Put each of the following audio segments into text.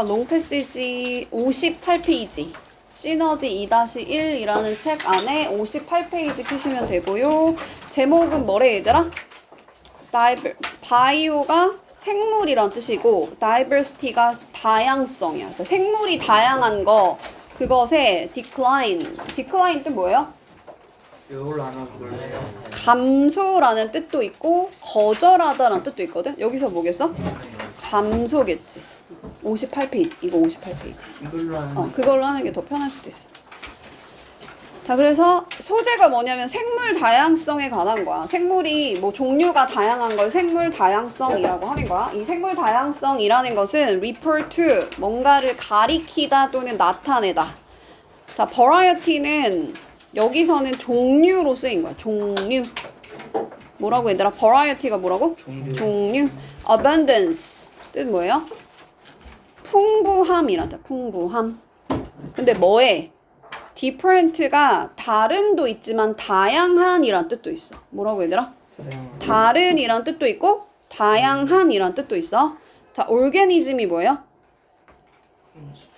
롱패시지 58페이지 시너지 2-1이라는 책 안에 58페이지 펴시면 되고요. 제목은 뭐래 얘들아? 바이오가 생물이란 뜻이고 diversity가 다양성이야. 그래서 생물이 다양한 거 그것의 decline 뜻 뭐예요? 감소라는 뜻도 있고 거절하다라는 뜻도 있거든. 여기서 뭐겠어? 감소겠지. 58페이지. 이거 58페이지. 그걸로 하는 게 더 편할 수도 있어. 자, 그래서 소재가 뭐냐면 생물 다양성에 관한 거야. 생물이 뭐 종류가 다양한 걸 생물 다양성이라고 하는 거야. 이 생물 다양성이라는 것은 refer to 뭔가를 가리키다 또는 나타내다. 자, variety는 여기서는 종류로 쓰인 거야. 종류. 뭐라고 얘들아? variety가 뭐라고? 종류. abundance 뜻 뭐예요? 풍부함이란다. 풍부함. 근데 뭐에? different가 다른도 있지만 다양한이란 뜻도 있어. 뭐라고 얘들아? 다른이란 뜻도 있고 다양한이란 뜻도 있어. 자, organism이 뭐예요?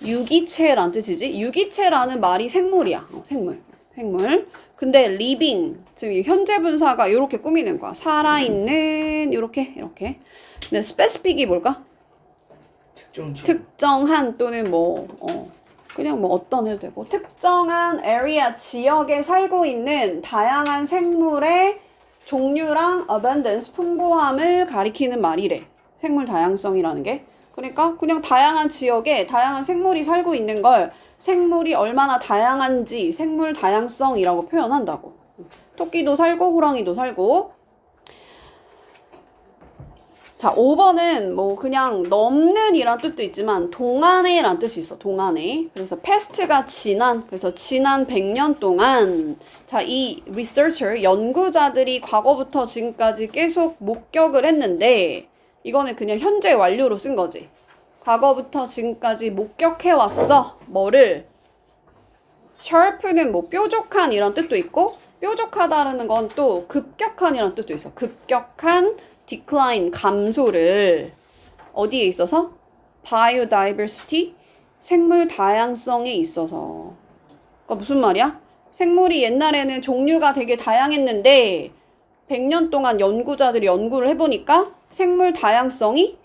유기체란 뜻이지. 유기체라는 말이 생물이야. 생물. 근데 living, 지금 현재 분사가 이렇게 꾸미는 거야. 살아있는 이렇게. 근데 specific이 뭘까? 특정한 또는 그냥 어떤 해도 되고 특정한 area 지역에 살고 있는 다양한 생물의 종류랑 abundance 풍부함을 가리키는 말이래. 생물 다양성이라는 게. 그러니까 그냥 다양한 지역에 다양한 생물이 살고 있는 걸 생물이 얼마나 다양한지 생물 다양성이라고 표현한다고. 토끼도 살고 호랑이도 살고. 자, 5번은 뭐 그냥 넘는 이란 뜻도 있지만 동안에 란 뜻이 있어. 동안에. 그래서 past가 지난. 그래서 지난 100년 동안 자, 이 researcher 연구자들이 과거부터 지금까지 계속 목격을 했는데 이거는 그냥 현재 완료로 쓴 거지. 과거부터 지금까지 목격해 왔어. 뭐를? sharp는 뭐 뾰족한 이란 뜻도 있고 뾰족하다라는 건 또 급격한 이란 뜻도 있어. 급격한 decline, 감소를 어디에 있어서? biodiversity, 생물 다양성에 있어서. 그러니까 무슨 말이야? 생물이 옛날에는 종류가 되게 다양했는데 100년 동안 연구자들이 연구를 해보니까 생물 다양성이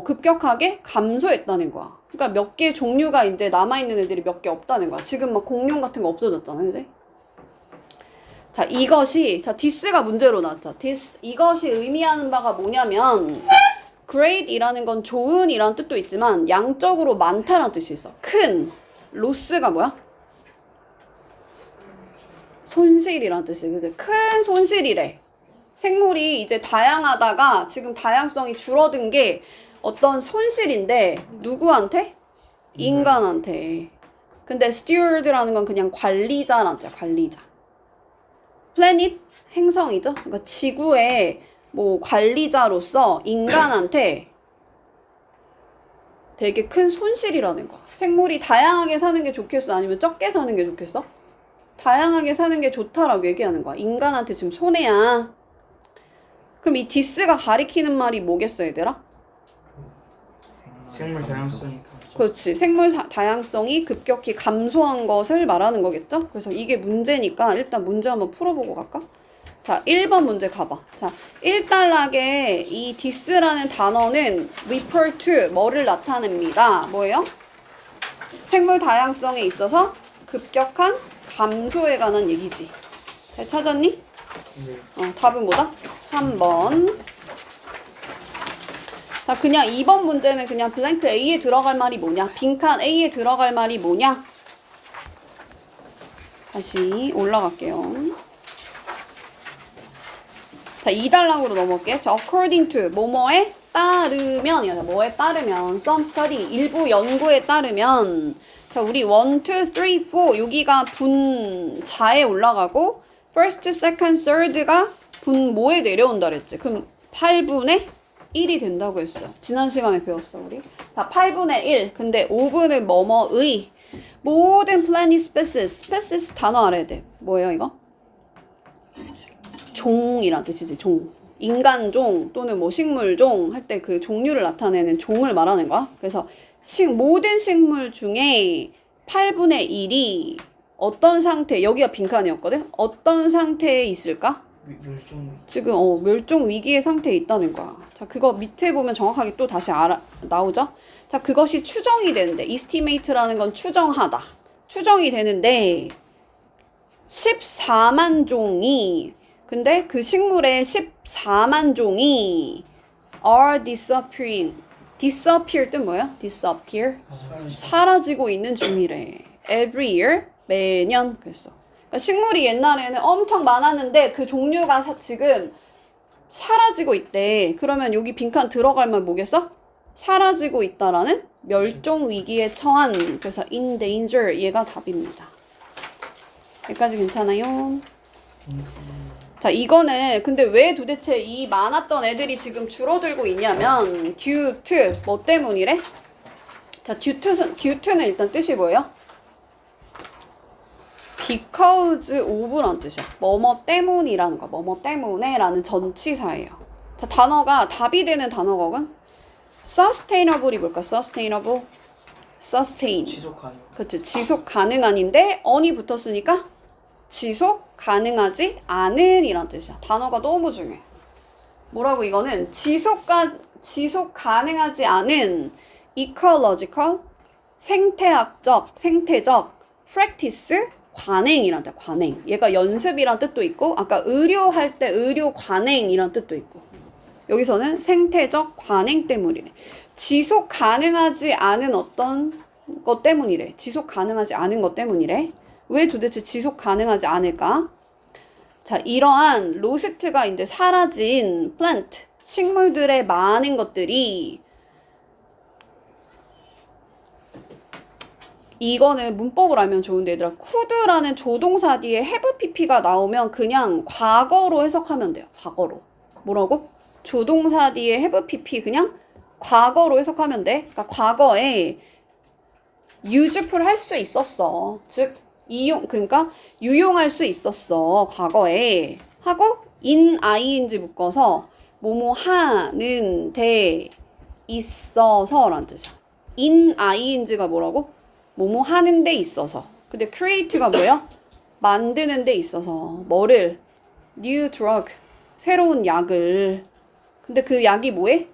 급격하게 감소했다는 거야. 그러니까 몇 개 종류가 이제 남아있는 애들이 몇 개 없다는 거야. 지금 막 공룡 같은 거 없어졌잖아, 이제. 자, this가 문제로 나왔죠. 이것이 의미하는 바가 뭐냐면 great이라는 건 좋은이란 뜻도 있지만 양적으로 많다라는 뜻이 있어. 큰. loss가 뭐야? 손실이란 뜻이에요. 큰 손실이래. 생물이 이제 다양하다가 지금 다양성이 줄어든 게 어떤 손실인데 누구한테? 인간한테. 근데 steward라는 건 그냥 관리자란 뜻이야. 관리자. planet 행성이죠. 그러니까 지구의 뭐 관리자로서 인간한테 되게 큰 손실이라는 거야. 생물이 다양하게 사는 게 좋겠어? 아니면 적게 사는 게 좋겠어? 다양하게 사는 게 좋다라고 얘기하는 거야. 인간한테 지금 손해야. 그럼 이 this가 가리키는 말이 뭐겠어, 얘들아? 생물 다양성이 감소. 그렇지. 생물 다양성이 급격히 감소한 것을 말하는 거겠죠? 그래서 이게 문제니까 일단 문제 한번 풀어보고 갈까? 자, 1번 문제 가봐. 자, 1단락에 이 this라는 단어는 refer to 뭐를 나타냅니다. 뭐예요? 생물 다양성에 있어서 급격한 감소에 관한 얘기지. 잘 찾았니? 네. 답은 뭐다? 3번. 자, 그냥 2번 문제는 그냥 블랭크 A에 들어갈 말이 뭐냐? 빈칸 A에 들어갈 말이 뭐냐? 다시 올라갈게요. 자, 2단락으로 넘어갈게. 자, according to 뭐뭐에 따르면 뭐에 따르면 some study 일부 연구에 따르면 자, 우리 1, 2, 3, 4 여기가 분자에 올라가고 first, second, third가 분모에 내려온다 그랬지. 그럼 8분의 1이 된다고 했어. 지난 시간에 배웠어, 우리. 자, 8분의 1. 근데 5분의 뭐뭐의 모든 planet species 단어 알아야 돼. 뭐예요, 이거? 종이란 뜻이지, 종. 인간종 또는 뭐 식물종 할 때 그 종류를 나타내는 종을 말하는 거야. 그래서 모든 식물 중에 8분의 1이 어떤 상태, 여기가 빈칸이었거든? 어떤 상태에 있을까? 멸종. 지금 멸종 위기의 상태에 있다는 거야. 자, 그거 밑에 보면 정확하게 또 다시 나오죠? 자, 그것이 추정이 되는데, estimate라는 건 추정하다. 추정이 되는데 14만 종이, 근데 그 식물의 14만 종이 are disappearing. disappear 뜻 뭐야? disappear. 사라지고 있는 중이래. every year. 매년. 그랬어. 그러니까 식물이 옛날에는 엄청 많았는데 그 종류가 지금 사라지고 있대. 그러면 여기 빈칸 들어갈만 뭐겠어? 사라지고 있다라는 멸종 위기에 처한. 그래서 in danger. 얘가 답입니다. 여기까지 괜찮아요? 자, 이거는 근데 왜 도대체 이 많았던 애들이 지금 줄어들고 있냐면 due to 뭐 때문이래? 자, due to는 일단 뜻이 뭐예요? because of란 뜻이야. 뭐뭐 때문이라는 거. 뭐뭐 때문에라는 전치사예요. 자, 단어가 답이 되는 단어가 sustainable이 뭘까? sustainable. sustain. 지속 가능. 그치. 지속 가능한인데 on이 붙었으니까 지속 가능하지 않은 이란 뜻이야. 단어가 너무 중요해. 뭐라고 이거는 지속 가능하지 않은 ecological 생태적 practice 관행이란 뜻. 관행. 얘가 연습이란 뜻도 있고 아까 의료할 때 의료 관행이란 뜻도 있고 여기서는 생태적 관행 때문이래. 지속 가능하지 않은 어떤 것 때문이래. 지속 가능하지 않은 것 때문이래. 왜 도대체 지속 가능하지 않을까? 자, 이러한 로스트가 이제 사라진 플랜트, 식물들의 많은 것들이 이거는 문법을 알면 좋은데 얘들아 could라는 조동사 뒤에 have pp가 나오면 그냥 과거로 해석하면 돼요. 과거로. 뭐라고? 조동사 뒤에 have pp 그냥 과거로 해석하면 돼. 그러니까 과거에 useful 할 수 있었어. 즉 그러니까 유용할 수 있었어. 과거에 하고 in ing 묶어서 뭐뭐 하는 데 있어서라는 뜻이야. in ing가 뭐라고? 뭐뭐 하는 데 있어서. 근데 create가 뭐야? 만드는 데 있어서. 뭐를? new drug. 새로운 약을. 근데 그 약이 뭐해?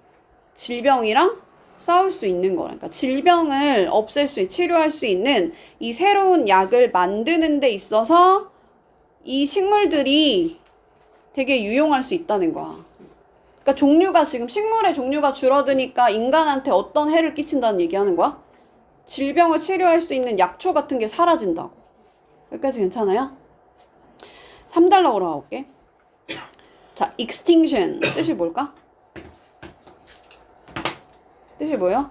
질병이랑 싸울 수 있는 거라. 그러니까 질병을 없앨 치료할 수 있는 이 새로운 약을 만드는 데 있어서 이 식물들이 되게 유용할 수 있다는 거야. 그러니까 종류가 지금 식물의 종류가 줄어드니까 인간한테 어떤 해를 끼친다는 얘기하는 거야? 질병을 치료할 수 있는 약초 같은 게 사라진다고. 여기까지 괜찮아요? 3달러로 가볼게. 자, extinction 뜻이 뭘까? 뜻이 뭐예요?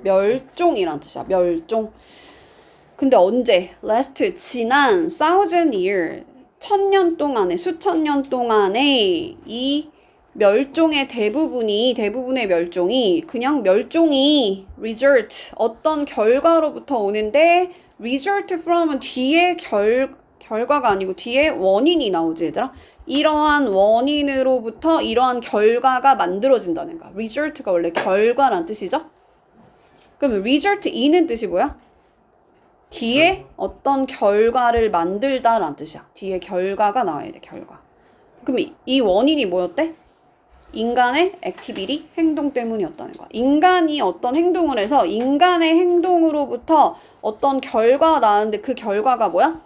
멸종이란 뜻이야. 멸종. 근데 언제? last 지난 1000 year 1000년 동안에 수천 년 동안에 이 멸종의 대부분의 멸종이 그냥 멸종이 result 어떤 결과로부터 오는데 result from은 뒤에 결과가 아니고 뒤에 원인이 나오지 얘들아. 이러한 원인으로부터 이러한 결과가 만들어진다는 거야. result가 원래 결과란 뜻이죠. 그러면 result 이는 뜻이 뭐야? 뒤에 어떤 결과를 만들다란 뜻이야. 뒤에 결과가 나와야 돼. 결과. 그럼 이 원인이 뭐였대? 인간의 액티비티, 행동 때문이었다는 거야. 인간이 어떤 행동을 해서 인간의 행동으로부터 어떤 결과가 나왔는데 그 결과가 뭐야?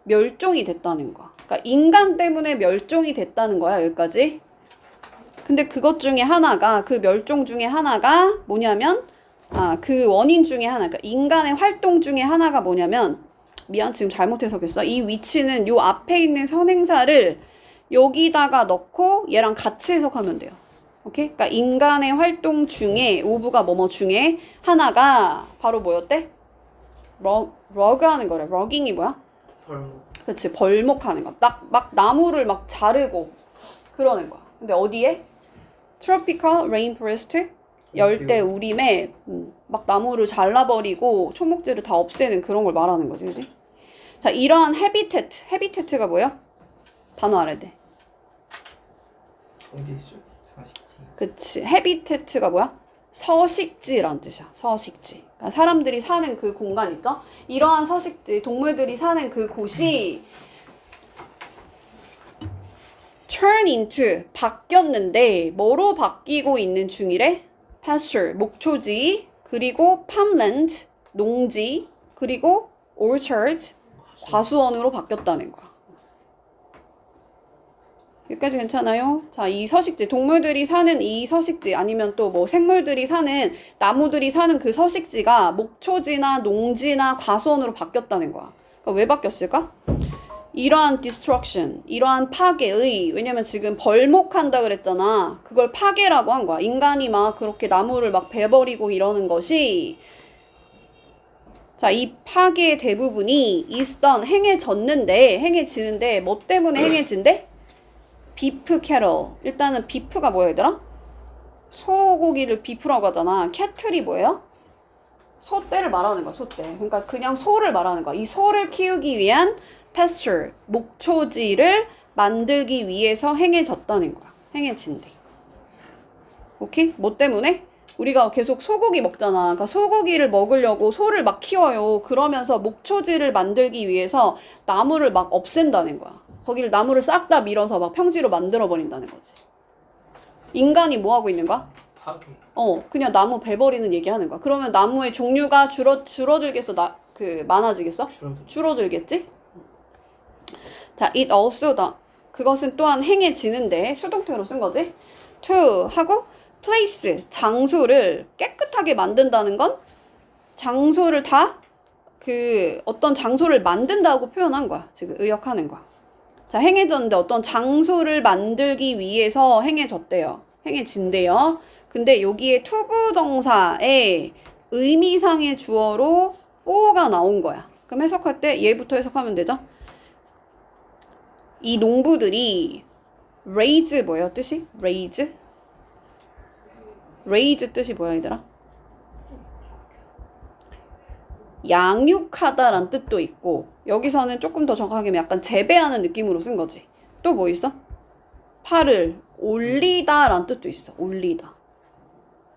멸종이 됐다는 거야. 그러니까 인간 때문에 멸종이 됐다는 거야. 여기까지. 근데 그것 중에 하나가 그 멸종 중에 하나가 뭐냐면 그 원인 중에 하나, 그러니까 인간의 활동 중에 하나가 뭐냐면 미안 지금 잘못 해석했어. 이 위치는 요 앞에 있는 선행사를 여기다가 넣고 얘랑 같이 해석하면 돼요. 오케이? 그러니까 인간의 활동 중에 오브가 뭐뭐 중에 하나가 바로 뭐였대? 러그 하는 거래. 러깅이 뭐야? 벌목. 그치, 벌목하는 거. 막 나무를 막 자르고 그러는 거야. 근데 어디에? tropical rainforest 열대 우림에 막 나무를 잘라버리고 초목질을 다 없애는 그런 걸 말하는 거지, 그지? 자, 이러한 habitat가 뭐야? 단어 알아야 돼. 어디 있어? 사실지. 그치. habitat가 뭐야? 서식지란 뜻이야. 서식지. 그러니까 사람들이 사는 그 공간 있죠? 이러한 서식지, 동물들이 사는 그 곳이 turn into, 바뀌었는데 뭐로 바뀌고 있는 중이래? pasture, 목초지, 그리고 farmland, 농지, 그리고 orchard, 과수원으로 바뀌었다는 거야. 여기까지 괜찮아요? 자, 이 서식지, 동물들이 사는 이 서식지, 아니면 또 뭐 생물들이 사는, 나무들이 사는 그 서식지가 목초지나 농지나 과수원으로 바뀌었다는 거야. 그러니까 왜 바뀌었을까? 이러한 destruction, 이러한 파괴의, 왜냐면 지금 벌목한다 그랬잖아. 그걸 파괴라고 한 거야. 인간이 막 그렇게 나무를 막 베버리고 이러는 것이, 자, 이 파괴의 대부분이 is done, 행해지는데, 뭐 때문에 행해진대? 비프 캐럴. 일단은 비프가 뭐야, 얘들아? 소고기를 비프라고 하잖아. 캐틀이 뭐예요? 소떼를 말하는 거야, 소떼. 그러니까 그냥 소를 말하는 거야. 이 소를 키우기 위한 pasture, 목초지를 만들기 위해서 행해졌다는 거야. 행해진대. 오케이? 뭐 때문에? 우리가 계속 소고기 먹잖아. 그러니까 소고기를 먹으려고 소를 막 키워요. 그러면서 목초지를 만들기 위해서 나무를 막 없앤다는 거야. 거기를 나무를 싹 다 밀어서 막 평지로 만들어 버린다는 거지. 인간이 뭐 하고 있는 거야? 파괴. 그냥 나무 베버리는 얘기하는 거야. 그러면 나무의 종류가 줄어들겠어? 많아지겠어? 줄어들겠지? 자, it also, 그것은 또한 행해지는데 수동태로 쓴 거지. to 하고 place, 장소를 깨끗하게 만든다는 건 장소를 어떤 장소를 만든다고 표현한 거야. 지금 의역하는 거야. 자, 행해졌는데 어떤 장소를 만들기 위해서 행해졌대요. 행해진대요. 근데 여기에 투부정사에 의미상의 주어로 for가 나온 거야. 그럼 해석할 때 얘부터 해석하면 되죠? 이 농부들이 raise 뭐예요? 뜻이? raise? raise 뜻이 뭐야, 얘들아? 양육하다란 뜻도 있고, 여기서는 조금 더 정확하게 약간 재배하는 느낌으로 쓴 거지. 또 뭐 있어? 팔을 올리다란 뜻도 있어. 올리다.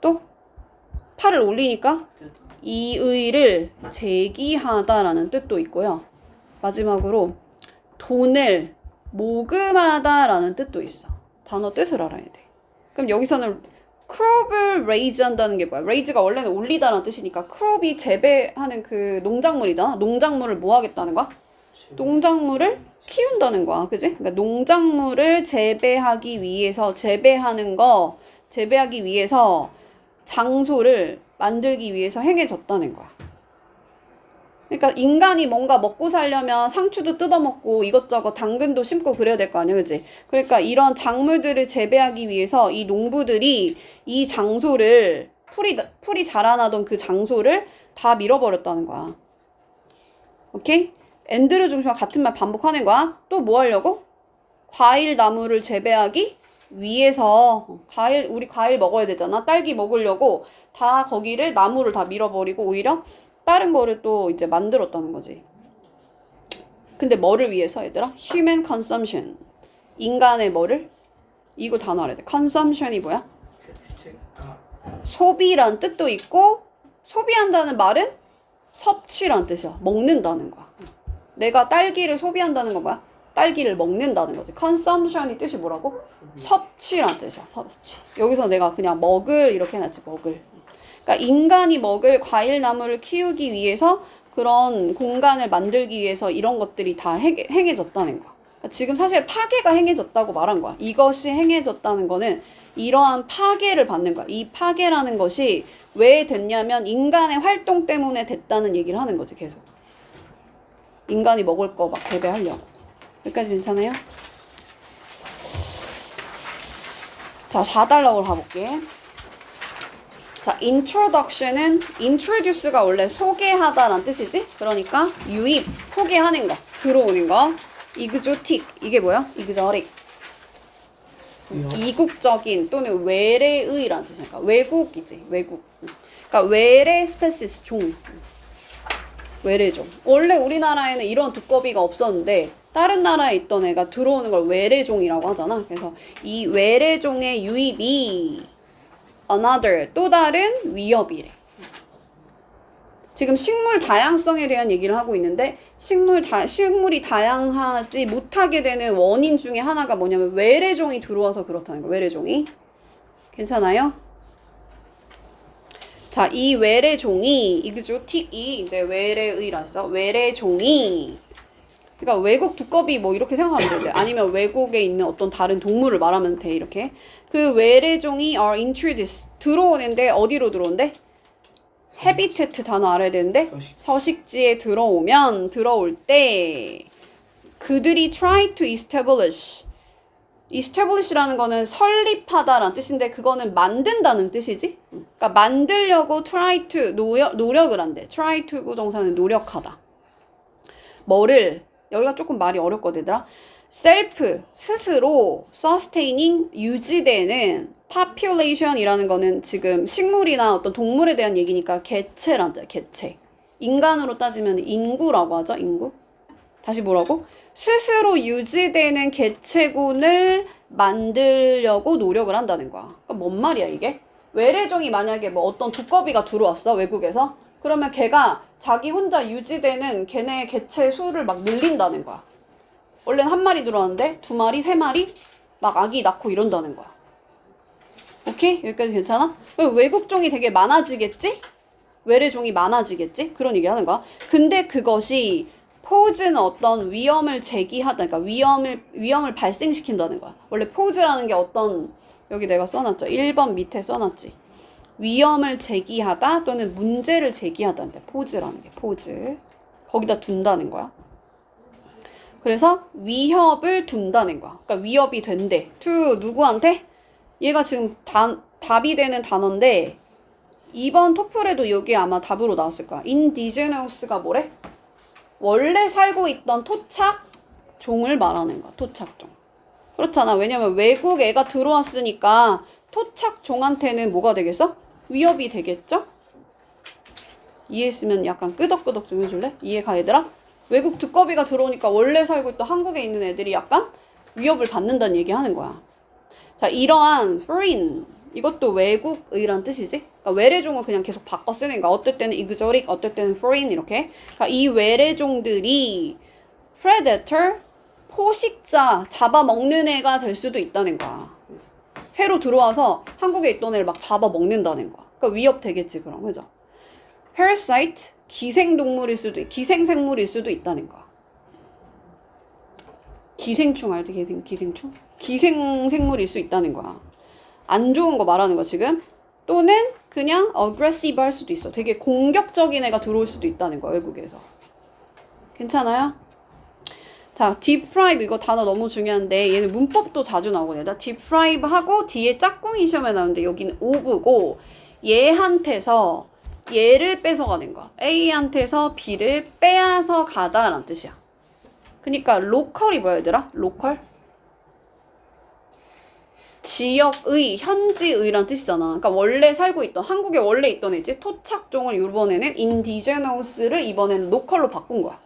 또 팔을 올리니까 이의를 제기하다라는 뜻도 있고요. 마지막으로 돈을 모금하다라는 뜻도 있어. 단어 뜻을 알아야 돼. 그럼 여기서는 crop을 raise 한다는 게 뭐야? raise가 원래는 올리다라는 뜻이니까 crop이 재배하는 그 농작물이잖아. 농작물을 뭐 하겠다는 거야? 농작물을 키운다는 거야. 그지? 그러니까 농작물을 재배하기 위해서 재배하기 위해서 장소를 만들기 위해서 행해졌다는 거야. 그러니까 인간이 뭔가 먹고 살려면 상추도 뜯어먹고 이것저것 당근도 심고 그래야 될 거 아니야, 그지? 그러니까 이런 작물들을 재배하기 위해서 이 농부들이 이 장소를 풀이 자라나던 그 장소를 다 밀어버렸다는 거야. 오케이? 엔드류 중심과 같은 말 반복하는 거야. 또 뭐 하려고? 과일 나무를 재배하기 위해서 우리 과일 먹어야 되잖아. 딸기 먹으려고 다 거기를 나무를 다 밀어버리고 오히려 다른 거를 또 이제 만들었다는 거지. 근데 뭐를 위해서 얘들아? human consumption. 인간의 뭐를? 이거 단어 알아야 돼. consumption이 뭐야? 소비란 뜻도 있고, 소비한다는 말은 섭취란 뜻이야. 먹는다는 거야. 내가 딸기를 소비한다는 건 뭐야? 딸기를 먹는다는 거지. consumption이 뜻이 뭐라고? 섭취란 뜻이야. 섭취. 여기서 내가 그냥 먹을 이렇게 해놨지. 먹을. 그러니까 인간이 먹을 과일 나무를 키우기 위해서 그런 공간을 만들기 위해서 이런 것들이 다 행해졌다는 거야. 그러니까 지금 사실 파괴가 행해졌다고 말한 거야. 이것이 행해졌다는 거는 이러한 파괴를 받는 거야. 이 파괴라는 것이 왜 됐냐면 인간의 활동 때문에 됐다는 얘기를 하는 거지, 계속. 인간이 먹을 거 막 재배하려고. 여기까지 괜찮아요? 자, 4달러로 가볼게. 자, introduction은 introduce가 원래 소개하다란 뜻이지? 그러니까 유입, 소개하는 거, 들어오는 거. exotic, 이게 뭐야? exotic. 이국적인 또는 외래의란 뜻이니까 외국이지, 외국. 그러니까 외래 스페시스 종. 외래종. 원래 우리나라에는 이런 두꺼비가 없었는데 다른 나라에 있던 애가 들어오는 걸 외래종이라고 하잖아. 그래서 이 외래종의 유입이 another, 또 다른 위협이래. 지금 식물 다양성에 대한 얘기를 하고 있는데 식물이 다양하지 못하게 되는 원인 중에 하나가 뭐냐면 외래종이 들어와서 그렇다는 거야. 외래종이. 괜찮아요? 자, 이 외래종이 exotic이 이제 외래의라서 외래종이 그러니까 외국 두꺼비 뭐 이렇게 생각하면 돼. 아니면 외국에 있는 어떤 다른 동물을 말하면 돼. 이렇게. 그 외래종이 are introduced 들어오는데 어디로 들어온대? habitat 단어 알아야 되는데 서식지에 들어올 때 그들이 try to establish라는 거는 설립하다라는 뜻인데 그거는 만든다는 뜻이지. 그러니까 만들려고 try to 노력을 한대. try to 부정사는 노력하다. 뭐를 여기가 조금 말이 어렵거든 얘들아. self 스스로 sustaining 유지되는 population이라는 거는 지금 식물이나 어떤 동물에 대한 얘기니까 개체란 뜻이야. 개체. 인간으로 따지면 인구라고 하죠. 인구. 다시 뭐라고? 스스로 유지되는 개체군을 만들려고 노력을 한다는 거야. 그러니까 뭔 말이야 이게? 외래종이 만약에 뭐 어떤 두꺼비가 들어왔어 외국에서. 그러면 걔가 자기 혼자 유지되는 걔네 개체 수를 막 늘린다는 거야. 원래는 한 마리 들어왔는데 2마리, 3마리 막 아기 낳고 이런다는 거야. 오케이? 여기까지 괜찮아? 외국종이 되게 많아지겠지? 외래종이 많아지겠지? 그런 얘기 하는 거야. 근데 그것이 포즈는 어떤 위험을 제기하다, 그러니까 위험을 발생시킨다는 거야. 원래 포즈라는 게 어떤, 여기 내가 써놨죠. 1번 밑에 써놨지. 위험을 제기하다 또는 문제를 제기하다인데, 포즈라는 게, 포즈. 거기다 둔다는 거야. 그래서 위협을 둔다는 거야. 그러니까 위협이 된대. to 누구한테? 얘가 지금 답이 되는 단어인데, 이번 토플에도 여기 아마 답으로 나왔을 거야. indigenous가 뭐래? 원래 살고 있던 토착종을 말하는 거야. 토착종. 그렇잖아. 왜냐면 외국 애가 들어왔으니까 토착종한테는 뭐가 되겠어? 위협이 되겠죠? 이해했으면 약간 끄덕끄덕 좀 해줄래? 이해가 얘들아? 외국 두꺼비가 들어오니까 원래 살고 있던 한국에 있는 애들이 약간 위협을 받는다는 얘기 하는 거야. 자, 이러한 foreign, 이것도 외국의란 뜻이지? 그러니까 외래종을 그냥 계속 바꿔 쓰는 거야. 어떨 때는 exotic, 어떨 때는 foreign 이렇게. 그러니까 이 외래종들이 predator, 포식자, 잡아먹는 애가 될 수도 있다는 거야. 새로 들어와서 한국에 있던 애를 막 잡아먹는다는 거야. 그러니까 위협 되겠지 그럼, 그죠? parasite, 기생생물일 수도 있다는 거야. 기생충 알지? 기생충? 기생생물일 수 있다는 거야. 안 좋은 거 말하는 거야 지금. 또는 그냥 aggressive 할 수도 있어. 되게 공격적인 애가 들어올 수도 있다는 거야 외국에서. 괜찮아요? 자, deprive 이거 단어 너무 중요한데 얘는 문법도 자주 나오거든요. deprive 하고 뒤에 짝꿍이 시험에 나오는데 여기는 of고 얘한테서 얘를 뺏어가는 거야. A한테서 B를 빼앗아 가다라는 뜻이야. 그러니까 로컬이 뭐야 얘들아? 로컬? 지역의, 현지의란 뜻이잖아. 그러니까 원래 살고 있던, 한국에 원래 있던 애지 토착종을 이번에는 인디제너스를 이번에는 로컬로 바꾼 거야.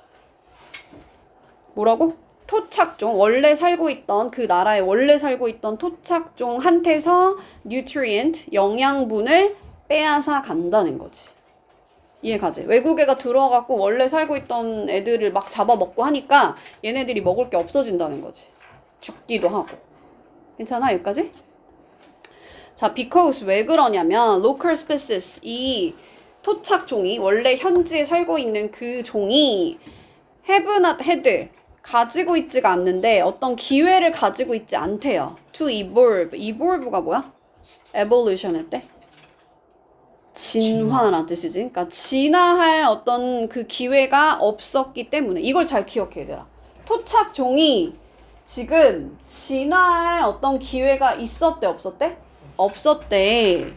뭐라고? 토착종, 원래 살고 있던 그 나라에 원래 살고 있던 토착종한테서 nutrient, 영양분을 빼앗아 간다는 거지. 이해가지? 외국 애가 들어와갖고 원래 살고 있던 애들을 막 잡아먹고 하니까 얘네들이 먹을 게 없어진다는 거지. 죽기도 하고. 괜찮아? 여기까지? 자, because 왜 그러냐면 local species, 이 토착종이 원래 현지에 살고 있는 그 종이 have not had, 가지고 있지가 않는데 어떤 기회를 가지고 있지 않대요. to evolve. evolve가 뭐야? evolution 할 때? 진화라는 뜻이지. 그러니까 진화할 어떤 그 기회가 없었기 때문에 이걸 잘 기억해 얘들아. 토착종이 지금 진화할 어떤 기회가 있었대 없었대? 없었대.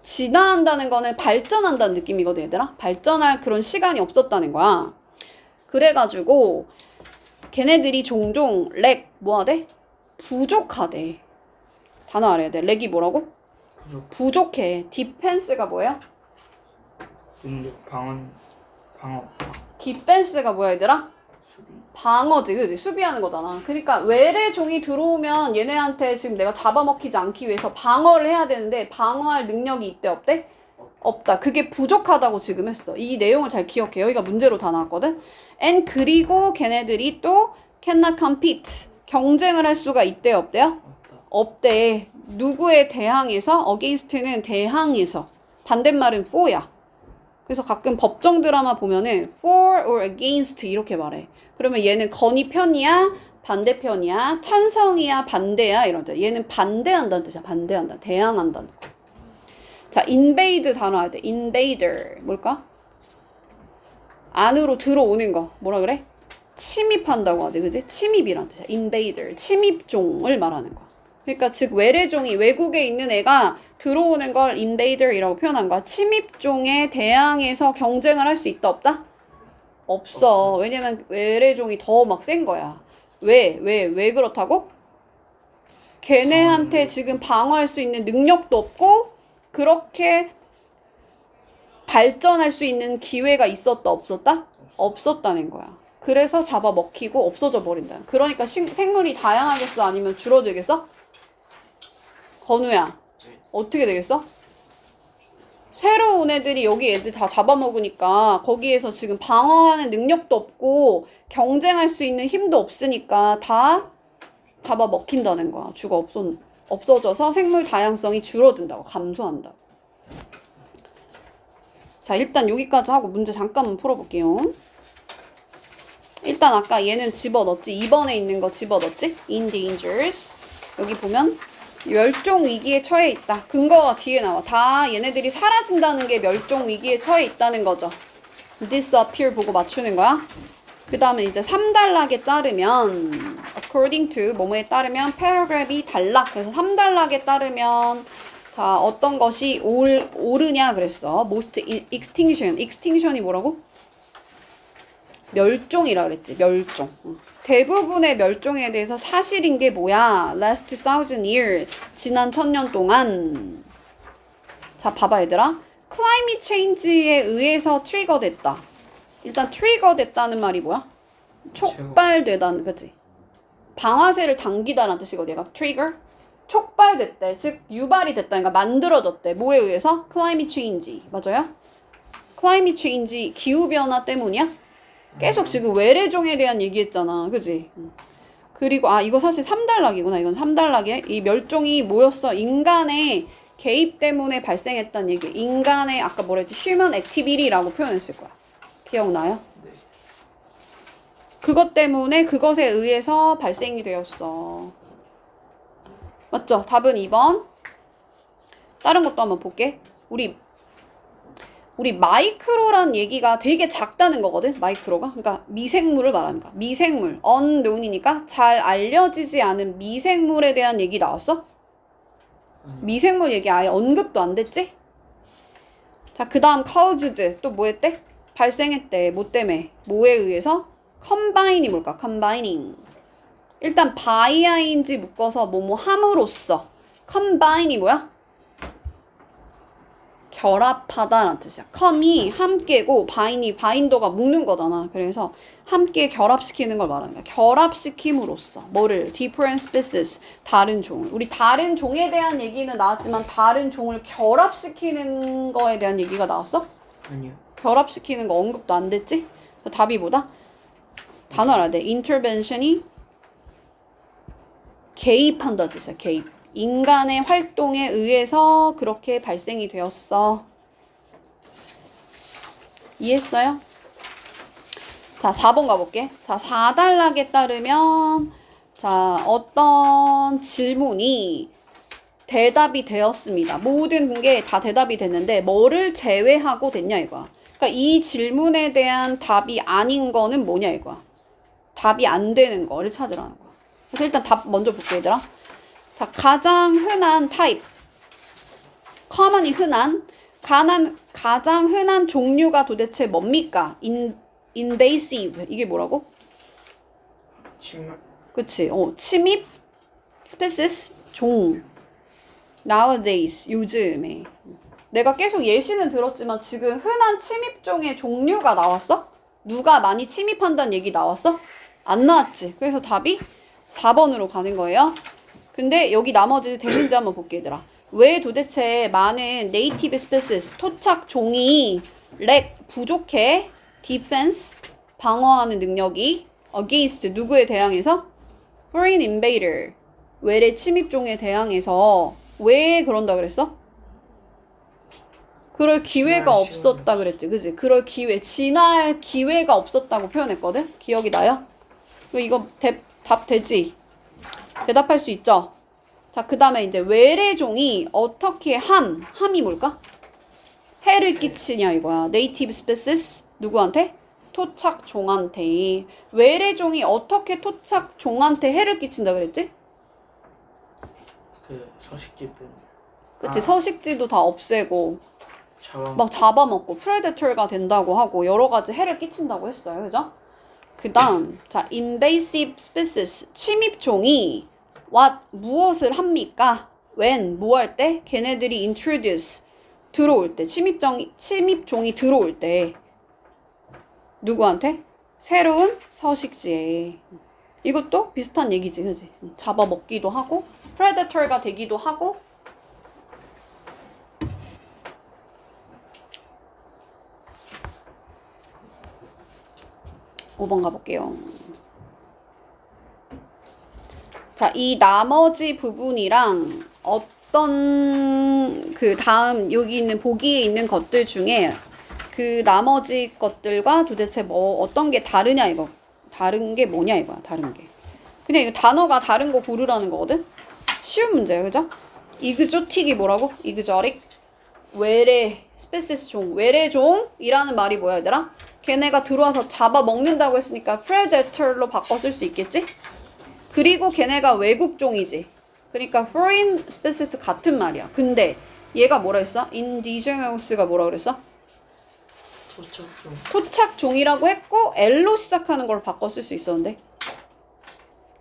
진화한다는 거는 발전한다는 느낌이거든 얘들아. 발전할 그런 시간이 없었다는 거야. 그래가지고 걔네들이 종종 뭐하대? 부족하대. 단어 알아야 돼. 렉이 뭐라고? 부족해. 디펜스가 뭐야? 능력, 방어. 디펜스가 뭐야 얘들아? 수비. 방어지, 그지? 수비하는 거잖아. 그러니까 외래 종이 들어오면 얘네한테 지금 내가 잡아먹히지 않기 위해서 방어를 해야 되는데 방어할 능력이 있대 없대? 없다. 그게 부족하다고 지금 했어. 이 내용을 잘 기억해. 여기가 문제로 다 나왔거든. And 그리고 걔네들이 또 cannot compete. 경쟁을 할 수가 있대 없대요? 없다. 없대. 누구에 대항해서? against는 대항해서. 반대말은 for야. 그래서 가끔 법정 드라마 보면은 for or against 이렇게 말해. 그러면 얘는 건의편이야? 반대편이야? 찬성이야? 반대야? 이런 뜻. 얘는 반대한다는 뜻이야. 반대한다. 대항한다는 거. 자, invade 단어 할 때. invader. 뭘까? 안으로 들어오는 거. 뭐라 그래? 침입한다고 하지. 그지? 침입이란 뜻이야. invader. 침입종을 말하는 거. 그러니까 즉 외래종이 외국에 있는 애가 들어오는 걸 invader이라고 표현한 거야. 침입종에 대항해서 경쟁을 할 수 있다 없다? 없어. 왜냐면 외래종이 더 막 센 거야. 왜 그렇다고? 걔네한테 지금 방어할 수 있는 능력도 없고 그렇게 발전할 수 있는 기회가 있었다 없었다? 없었다는 거야. 그래서 잡아먹히고 없어져 버린다. 그러니까 생물이 다양하겠어? 아니면 줄어들겠어? 건우야, 어떻게 되겠어? 새로 온 애들이 여기 애들 다 잡아먹으니까 거기에서 지금 방어하는 능력도 없고 경쟁할 수 있는 힘도 없으니까 다 잡아먹힌다는 거야. 없어져서 생물 다양성이 줄어든다고, 감소한다고. 자, 일단 여기까지 하고 문제 잠깐만 풀어볼게요. 일단 아까 얘는 집어넣었지. 2번에 있는 거 집어넣었지. Endangers. 여기 보면 멸종 위기에 처해 있다. 근거가 뒤에 나와. 다 얘네들이 사라진다는 게 멸종 위기에 처해 있다는 거죠. disappear 보고 맞추는 거야. 그 다음에 이제 3단락에 따르면 according to 뭐뭐에 따르면 paragraph이 단락. 그래서 3단락에 따르면 자 어떤 것이 옳으냐 그랬어. most extinction. extinction이 뭐라고? 멸종이라 그랬지. 멸종. 대부분의 멸종에 대해서 사실인 게 뭐야? last 1000 year. 지난 1000년 동안. 자, 봐봐 얘들아. climate change에 의해서 트리거 됐다. 일단 트리거 됐다는 말이 뭐야? 촉발되다는, 그치? 방아쇠를 당기다라는 뜻이거든. 얘가 trigger. 촉발됐대. 즉 유발이 됐다니까 만들어졌대. 뭐에 의해서? climate change. 맞아요? climate change 기후변화 때문이야? 계속 지금 외래종에 대한 얘기했잖아. 그지? 그리고 이거 사실 3단락이구나. 이건 3단락에 이 멸종이 뭐였어? 인간의 개입 때문에 발생했다는 얘기. 인간의 아까 뭐랬지? human activity라고 표현했을 거야. 기억나요? 네. 그것 때문에 그것에 의해서 발생이 되었어. 맞죠? 답은 2번. 다른 것도 한번 볼게. 우리 마이크로란 얘기가 되게 작다는 거거든. 마이크로가. 그러니까 미생물을 말하는 거야. 미생물. unknown이니까 잘 알려지지 않은 미생물에 대한 얘기 나왔어? 미생물 얘기 아예 언급도 안 됐지? 자, 그 다음 caused. 또 뭐 했대? 발생했대. 뭐 때문에? 뭐에 의해서? combine이 뭘까? combining. 일단 bying 묶어서 뭐뭐 함으로써. combine이 뭐야? 결합하다라는 뜻이야. com이 함께고 바인더가 묶는 거잖아. 그래서 함께 결합시키는 걸 말하는 거야. 결합시킴으로써 뭐를? different species, 다른 종을. 우리 다른 종에 대한 얘기는 나왔지만 다른 종을 결합시키는 거에 대한 얘기가 나왔어? 아니요. 결합시키는 거 언급도 안 됐지? 답이 뭐다? 단어 알아야 돼. intervention이 개입한다는 뜻이야. 개입. 인간의 활동에 의해서 그렇게 발생이 되었어. 이해했어요? 자, 4번 가볼게. 자, 4단락에 따르면 자, 어떤 질문이 대답이 되었습니다. 모든 게 다 대답이 됐는데 뭐를 제외하고 됐냐 이거야. 그러니까 이 질문에 대한 답이 아닌 거는 뭐냐 이거야. 답이 안 되는 거를 찾으라는 거야. 그래서 일단 답 먼저 볼게 얘들아. 자, 가장 흔한 타입. common이 흔한. 가장 흔한 종류가 도대체 뭡니까? invasive. 이게 뭐라고? 침몰. 그치? 침입. species. 종. nowadays. 요즘에. 내가 계속 예시는 들었지만 지금 흔한 침입종의 종류가 나왔어? 누가 많이 침입한다는 얘기 나왔어? 안 나왔지. 그래서 답이 4번으로 가는 거예요. 근데 여기 나머지 되는지 한번 볼게 얘들아. 왜 도대체 많은 네이티브 스피시스 토착 종이 렉 부족해? 디펜스 방어하는 능력이 against 누구에 대항해서? foreign invader 외래 침입종에 대항해서 왜 그런다 그랬어? 그럴 기회가 진화할 없었다 그랬지, 그지? 그럴 기회, 진화할 기회가 없었다고 표현했거든? 기억이 나요? 이거 답 되지? 대답할 수 있죠? 자, 그 다음에 이제 외래종이 어떻게 함이 뭘까? 해를 끼치냐 이거야. 네이티브 스피시스 누구한테? 토착종한테. 외래종이 어떻게 토착종한테 해를 끼친다 그랬지? 그 서식지 때문에. 그치, 서식지도 다 없애고 잡아. 막 잡아먹고 프레데터가 된다고 하고 여러 가지 해를 끼친다고 했어요. 그죠? 그 다음 자, invasive species 침입종이 무엇을 합니까? when 뭐 할 때? 걔네들이 introduce 들어올 때 침입종이 들어올 때 누구한테? 새로운 서식지에. 이것도 비슷한 얘기지, 그지? 잡아먹기도 하고 프레데터가 되기도 하고. (5번) 가볼게요. 자, 이 나머지 부분이랑 어떤 그 다음 여기 있는 보기에 있는 것들 중에 그 나머지 것들과 도대체 뭐 어떤 게 다르냐 이거. 다른 게 뭐냐 이거야. 다른 게. 그냥 이거 단어가 다른 거 고르라는 거거든. 쉬운 문제야, 그죠? 이그조틱이 뭐라고? 이그저릭 외래 스페시스 종 외래종이라는 말이 뭐야 얘들아? 걔네가 들어와서 잡아먹는다고 했으니까 predator로 바꿔 쓸 수 있겠지? 그리고 걔네가 외국종이지. 그러니까 foreign species 같은 말이야. 근데 얘가 뭐라 했어? indigenous가 뭐라 그랬어? 토착종. 토착종이라고 했고 L로 시작하는 걸 바꿔 쓸 수 있었는데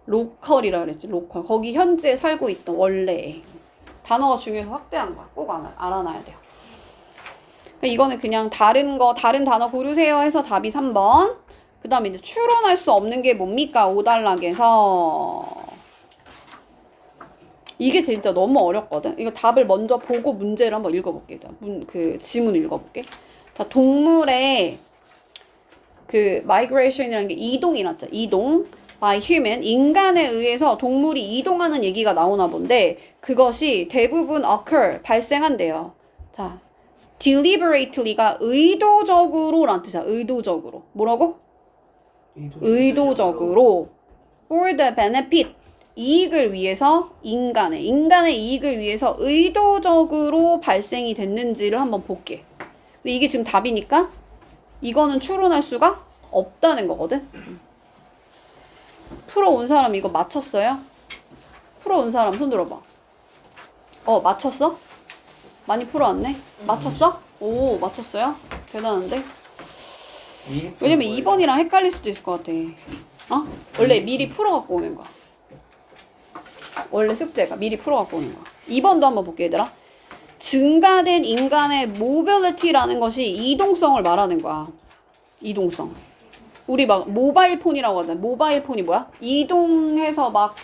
로컬이라 그랬지. 로컬. 거기 현지에 살고 있던 원래 단어가 중요해서 확대한 거야. 꼭 알아놔야 돼요. 이거는 그냥 다른 단어 고르세요 해서 답이 3번. 그 다음에 이제 추론할 수 없는 게 뭡니까? 5단락에서. 이게 진짜 너무 어렵거든. 이거 답을 먼저 보고 문제를 한번 읽어볼게. 그 지문 읽어볼게. 자, 동물의 그 migration이라는 게 이동이란자. 이동. by human. 인간에 의해서 동물이 이동하는 얘기가 나오나 본데 그것이 대부분 occur. 발생한대요. 자. deliberately가 의도적으로란 뜻이야. 의도적으로. 뭐라고? 의도적으로. for the benefit. 이익을 위해서 인간의 이익을 위해서 의도적으로 발생이 됐는지를 한번 볼게. 근데 이게 지금 답이니까 이거는 추론할 수가 없다는 거거든. 풀어온 사람 이거 맞췄어요? 풀어온 사람 손 들어봐. 맞췄어? 많이 풀어왔네? 맞췄어? 오, 맞췄어요? 대단한데? 왜냐면 2번이랑 헷갈릴 수도 있을 것 같아. 원래 미리 풀어갖고 오는 거야. 원래 숙제가 미리 풀어갖고 오는 거야. 2번도 한번 볼게, 얘들아. 증가된 인간의 모빌리티라는 것이 이동성을 말하는 거야. 이동성. 우리 막 모바일 폰이라고 하잖아. 모바일 폰이 뭐야? 이동해서 막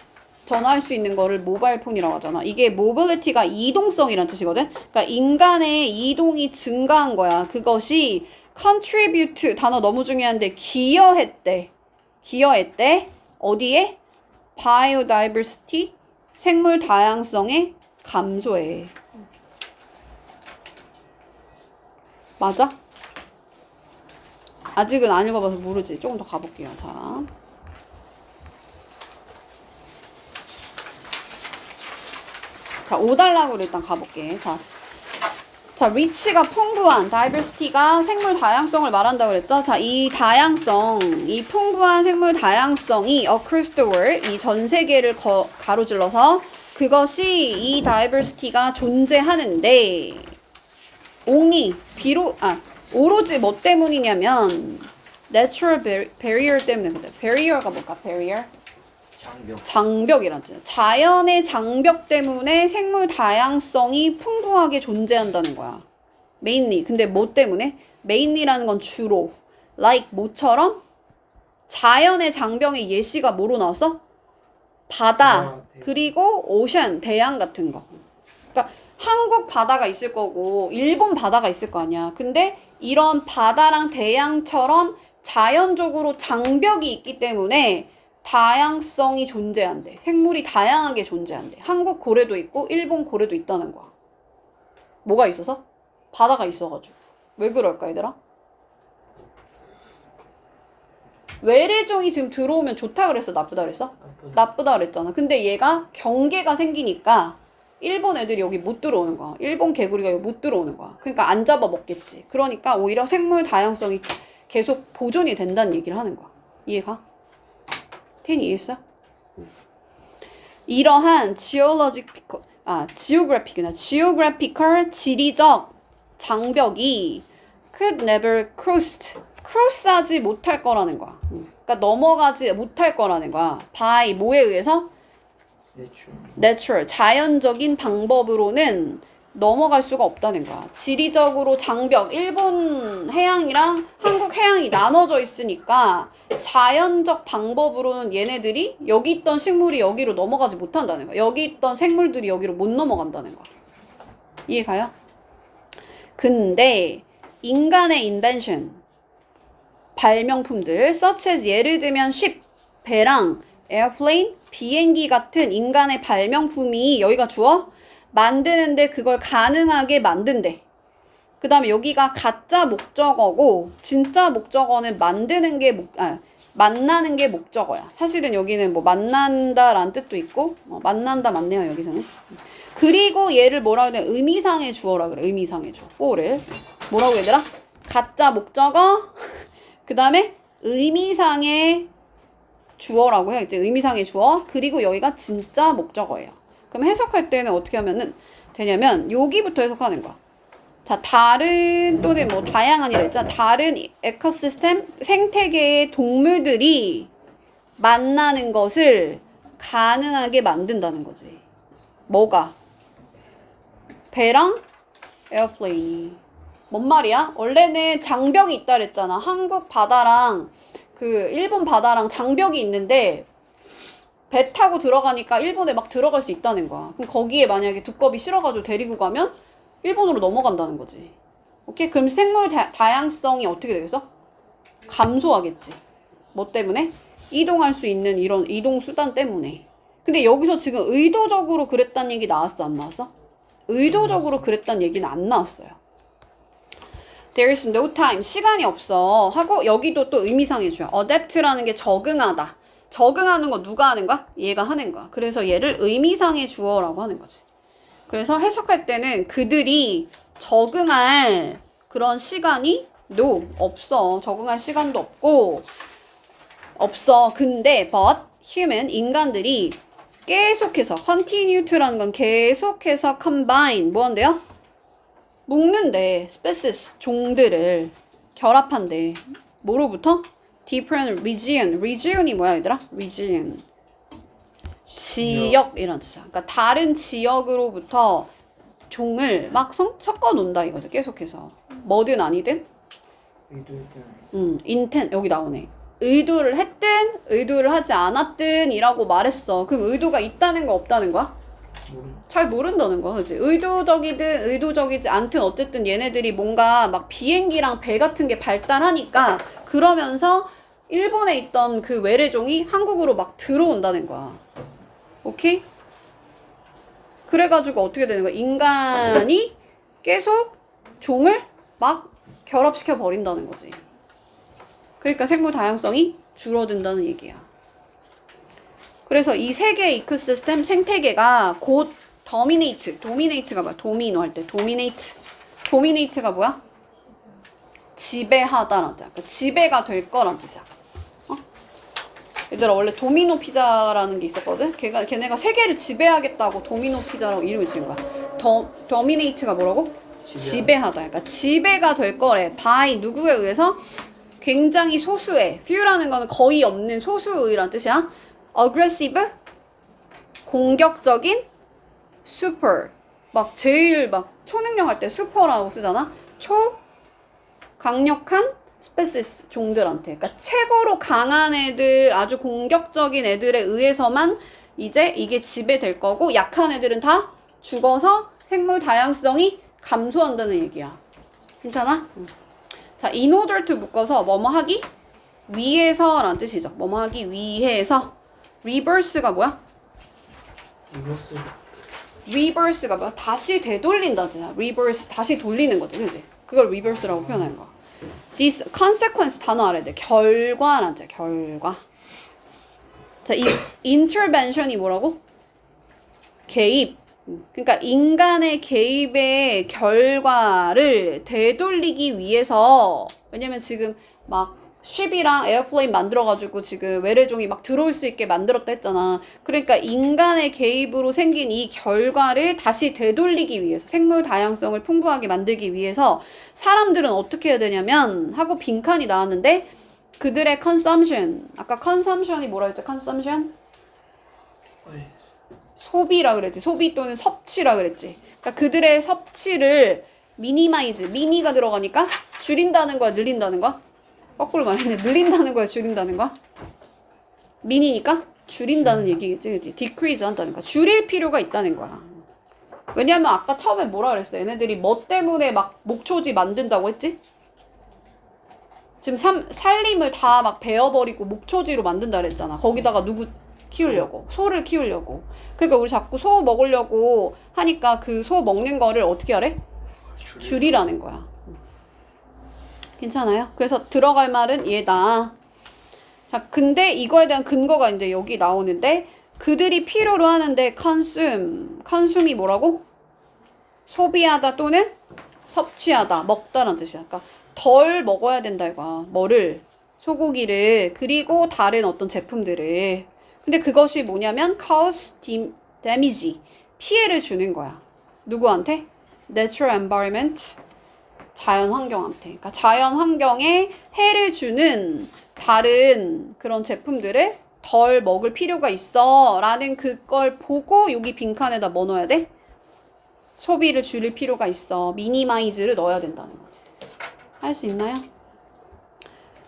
전화할 수 있는 거를 모바일 폰이라고 하잖아. 이게 모빌리티가 이동성이란 뜻이거든. 그러니까 인간의 이동이 증가한 거야. 그것이 contribute 단어 너무 중요한데 기여했대. 어디에? biodiversity 생물 다양성의 감소에. 맞아? 아직은 안 읽어봐서 모르지. 조금 더 가볼게요. 자, 5단락으로 일단 가볼게. 자, 리치가 풍부한, 다이버시티가 생물 다양성을 말한다고 그랬죠? 자, 이 풍부한 생물 다양성이 across the world, 이 전 세계를 가로질러서 그것이 이 다이버시티가 존재하는데 오로지 뭐 때문이냐면 natural barrier 때문에 그래. barrier가 뭘까? barrier? 장벽이란 뜻이야. 자연의 장벽 때문에 생물 다양성이 풍부하게 존재한다는 거야. mainly. 근데 뭐 때문에? mainly라는 건 주로. like 뭐처럼? 자연의 장병의 예시가 뭐로 나왔어? 바다, 그리고 오션, 대양 같은 거. 그러니까 한국 바다가 있을 거고 일본 바다가 있을 거 아니야. 근데 이런 바다랑 대양처럼 자연적으로 장벽이 있기 때문에 다양성이 존재한대. 생물이 다양하게 존재한대. 한국 고래도 있고 일본 고래도 있다는 거야. 뭐가 있어서? 바다가 있어가지고. 왜 그럴까 얘들아? 외래종이 지금 들어오면 좋다 그랬어? 나쁘다 그랬어? 나쁘다 그랬잖아. 근데 얘가 경계가 생기니까 일본 애들이 여기 못 들어오는 거야. 일본 개구리가 여기 못 들어오는 거야. 그러니까 안 잡아 먹겠지. 그러니까 오히려 생물 다양성이 계속 보존이 된다는 얘기를 하는 거야. 이해가? 텐이 이해했어? 이러한 geographical 지리적 장벽이 could never cross하지 못할 거라는 거야. 그러니까 넘어가지 못할 거라는 거야. by 뭐에 의해서? natural 자연적인 방법으로는 넘어갈 수가 없다는 거야. 지리적으로 장벽, 일본 해양이랑 한국 해양이 나눠져 있으니까 자연적 방법으로는 얘네들이 여기 있던 식물이 여기로 넘어가지 못한다는 거야. 여기 있던 생물들이 여기로 못 넘어간다는 거야. 이해가요? 근데 인간의 invention 발명품들 such as 예를 들면 ship, 배랑 airplane, 비행기 같은 인간의 발명품이 여기가 주어 만드는데 그걸 가능하게 만든대. 그 다음에 여기가 가짜 목적어고 진짜 목적어는 만나는 게 목적어야. 사실은 여기는 뭐 만난다라는 뜻도 있고 만난다 맞네요 여기서는. 그리고 얘를 뭐라고 해야 돼? 의미상의 주어라 그래. 의미상의 주어. for를 뭐라고 얘들아? 가짜 목적어 그 다음에 의미상의 주어라고 해야겠지. 의미상의 주어. 그리고 여기가 진짜 목적어예요. 그럼 해석할 때는 어떻게 하면은 되냐면 여기부터 해석하는 거야. 자, 다른 또는 뭐 다양한이라 했잖아. 다른 에코시스템 생태계의 동물들이 만나는 것을 가능하게 만든다는 거지. 뭐가? 배랑 에어플레인이. 뭔 말이야? 원래는 장벽이 있다 그랬잖아. 한국 바다랑 그 일본 바다랑 장벽이 있는데 배 타고 들어가니까 일본에 막 들어갈 수 있다는 거야. 그럼 거기에 만약에 두꺼비 실어가지고 데리고 가면 일본으로 넘어간다는 거지. 오케이? 그럼 생물 다양성이 어떻게 되겠어? 감소하겠지. 뭐 때문에? 이동할 수 있는 이런 이동 수단 때문에. 근데 여기서 지금 의도적으로 그랬다는 얘기 나왔어? 안 나왔어? 의도적으로 그랬다는 얘기는 안 나왔어요. There is no time. 시간이 없어. 하고 여기도 또 의미상의 주야. adapt라는 게 적응하다. 적응하는 거 누가 하는 거야? 얘가 하는 거야. 그래서 얘를 의미상의 주어라고 하는 거지. 그래서 해석할 때는 그들이 적응할 그런 시간이 없어. 적응할 시간도 없어. 근데 but human 인간들이 계속해서 continue to라는 건 계속해서 combine 뭐 한대요? 묶는데 species 종들을 결합한대. 뭐로부터? different region이 뭐야 얘들아? region 지역이란 뜻이야. 그러니까 다른 지역으로부터 종을 막 섞어 놓는다 이거죠. 계속해서 뭐든 아니든 intent 여기 나오네. 의도를 했든 의도를 하지 않았든 이라고 말했어. 그럼 의도가 있다는 거 없다는 거야? 잘 모른다는 거야. 그치? 의도적이든 의도적이지 않든 어쨌든 얘네들이 뭔가 막 비행기랑 배 같은 게 발달하니까 그러면서 일본에 있던 그 외래종이 한국으로 막 들어온다는 거야. 오케이? 그래가지고 어떻게 되는 거야? 인간이 계속 종을 막 결합시켜 버린다는 거지. 그러니까 생물 다양성이 줄어든다는 얘기야. 그래서 이 세계 이코시스템 생태계가 곧 dominate가 뭐야? 도미노 할 때 dominate가 뭐야? 지배하다라는 뜻이야. 그러니까 지배가 될 거란 뜻이야. 얘들아 원래 도미노 피자라는 게 있었거든? 걔네가 세계를 지배하겠다고 도미노 피자라고 이름을 지은 거야. dominate가 뭐라고? 지배하다. 그러니까 지배가 될 거래. by 누구에 의해서? 굉장히 소수의. few라는 거는 거의 없는 소수의란 뜻이야. aggressive 공격적인 super 막 제일 막 초능력 할 때 슈퍼라고 쓰잖아. 강력한 스페시스 종들한테. 그러니까 최고로 강한 애들, 아주 공격적인 애들에 의해서만 이제 이게 지배될 거고 약한 애들은 다 죽어서 생물 다양성이 감소한다는 얘기야. 괜찮아? 자, in order to 묶어서 뭐뭐 하기 위해서라는 뜻이죠. 뭐뭐 하기 위해서. reverse가 뭐야? 이것을 reverse가 뭐야? 다시 되돌린다잖아. reverse 다시 돌리는 거지, 그지? 그걸 reverse라고 표현하는 거야. this consequence 단어 알아야 돼. 결과란 뜻이야. 결과. 자, 이 intervention이 뭐라고? 개입. 그러니까 인간의 개입의 결과를 되돌리기 위해서, 왜냐면 지금 막 쉽이랑 에어플레인 만들어가지고 지금 외래종이 막 들어올 수 있게 만들었다 했잖아. 그러니까 인간의 개입으로 생긴 이 결과를 다시 되돌리기 위해서, 생물 다양성을 풍부하게 만들기 위해서 사람들은 어떻게 해야 되냐면 하고 빈칸이 나왔는데, 그들의 consumption, 아까 consumption이 뭐라 했죠? consumption? 소비라 그랬지. 소비 또는 섭취라 그랬지. 그러니까 그들의 섭취를 미니마이즈, 미니가 들어가니까 줄인다는 거야, 늘린다는 거야? 거꾸로 말했네. 늘린다는 거야, 줄인다는 거야? 미니니까 줄인다는 얘기겠지, 그치? decrease 한다는 거야. 줄일 필요가 있다는 거야. 왜냐면 아까 처음에 뭐라 그랬어? 얘네들이 뭐 때문에 막 목초지 만든다고 했지? 지금 살림을 다 막 베어버리고 목초지로 만든다 그랬잖아. 거기다가 누구 키우려고, 소를 키우려고. 그러니까 우리 자꾸 소 먹으려고 하니까 그 소 먹는 거를 어떻게 하래? 줄이라는 거야. 괜찮아요? 그래서 들어갈 말은 얘다. 자, 근데 이거에 대한 근거가 이제 여기 나오는데, 그들이 필요로 하는데 consume이 뭐라고? 소비하다 또는 섭취하다, 먹다라는 뜻이야. 그러니까 덜 먹어야 된다 이거야. 뭐를? 소고기를, 그리고 다른 어떤 제품들을. 근데 그것이 뭐냐면 cause damage, 피해를 주는 거야. 누구한테? natural environment, 자연 환경한테. 그러니까 자연 환경에 해를 주는 다른 그런 제품들을 덜 먹을 필요가 있어 라는 그걸 보고 여기 빈칸에다 뭐 넣어야 돼? 소비를 줄일 필요가 있어. 미니마이즈를 넣어야 된다는 거지. 할 수 있나요?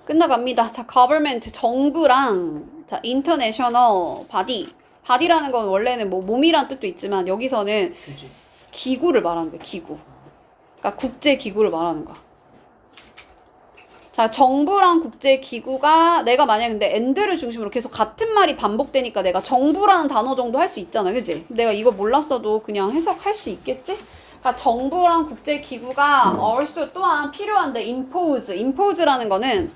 끝나갑니다. 자, government, 정부랑, 자, international body. body라는 건 원래는 뭐 몸이란 뜻도 있지만 여기서는 그지. 기구를 말하는 거야, 기구. 그러니까 국제기구를 말하는 거야. 자, 정부랑 국제기구가, 내가 만약에 근데 and를 중심으로 계속 같은 말이 반복되니까 내가 정부라는 단어 정도 할 수 있잖아, 그지? 내가 이거 몰랐어도 그냥 해석할 수 있겠지? 그러니까 정부랑 국제기구가 also 또한 필요한데 impose라는 거는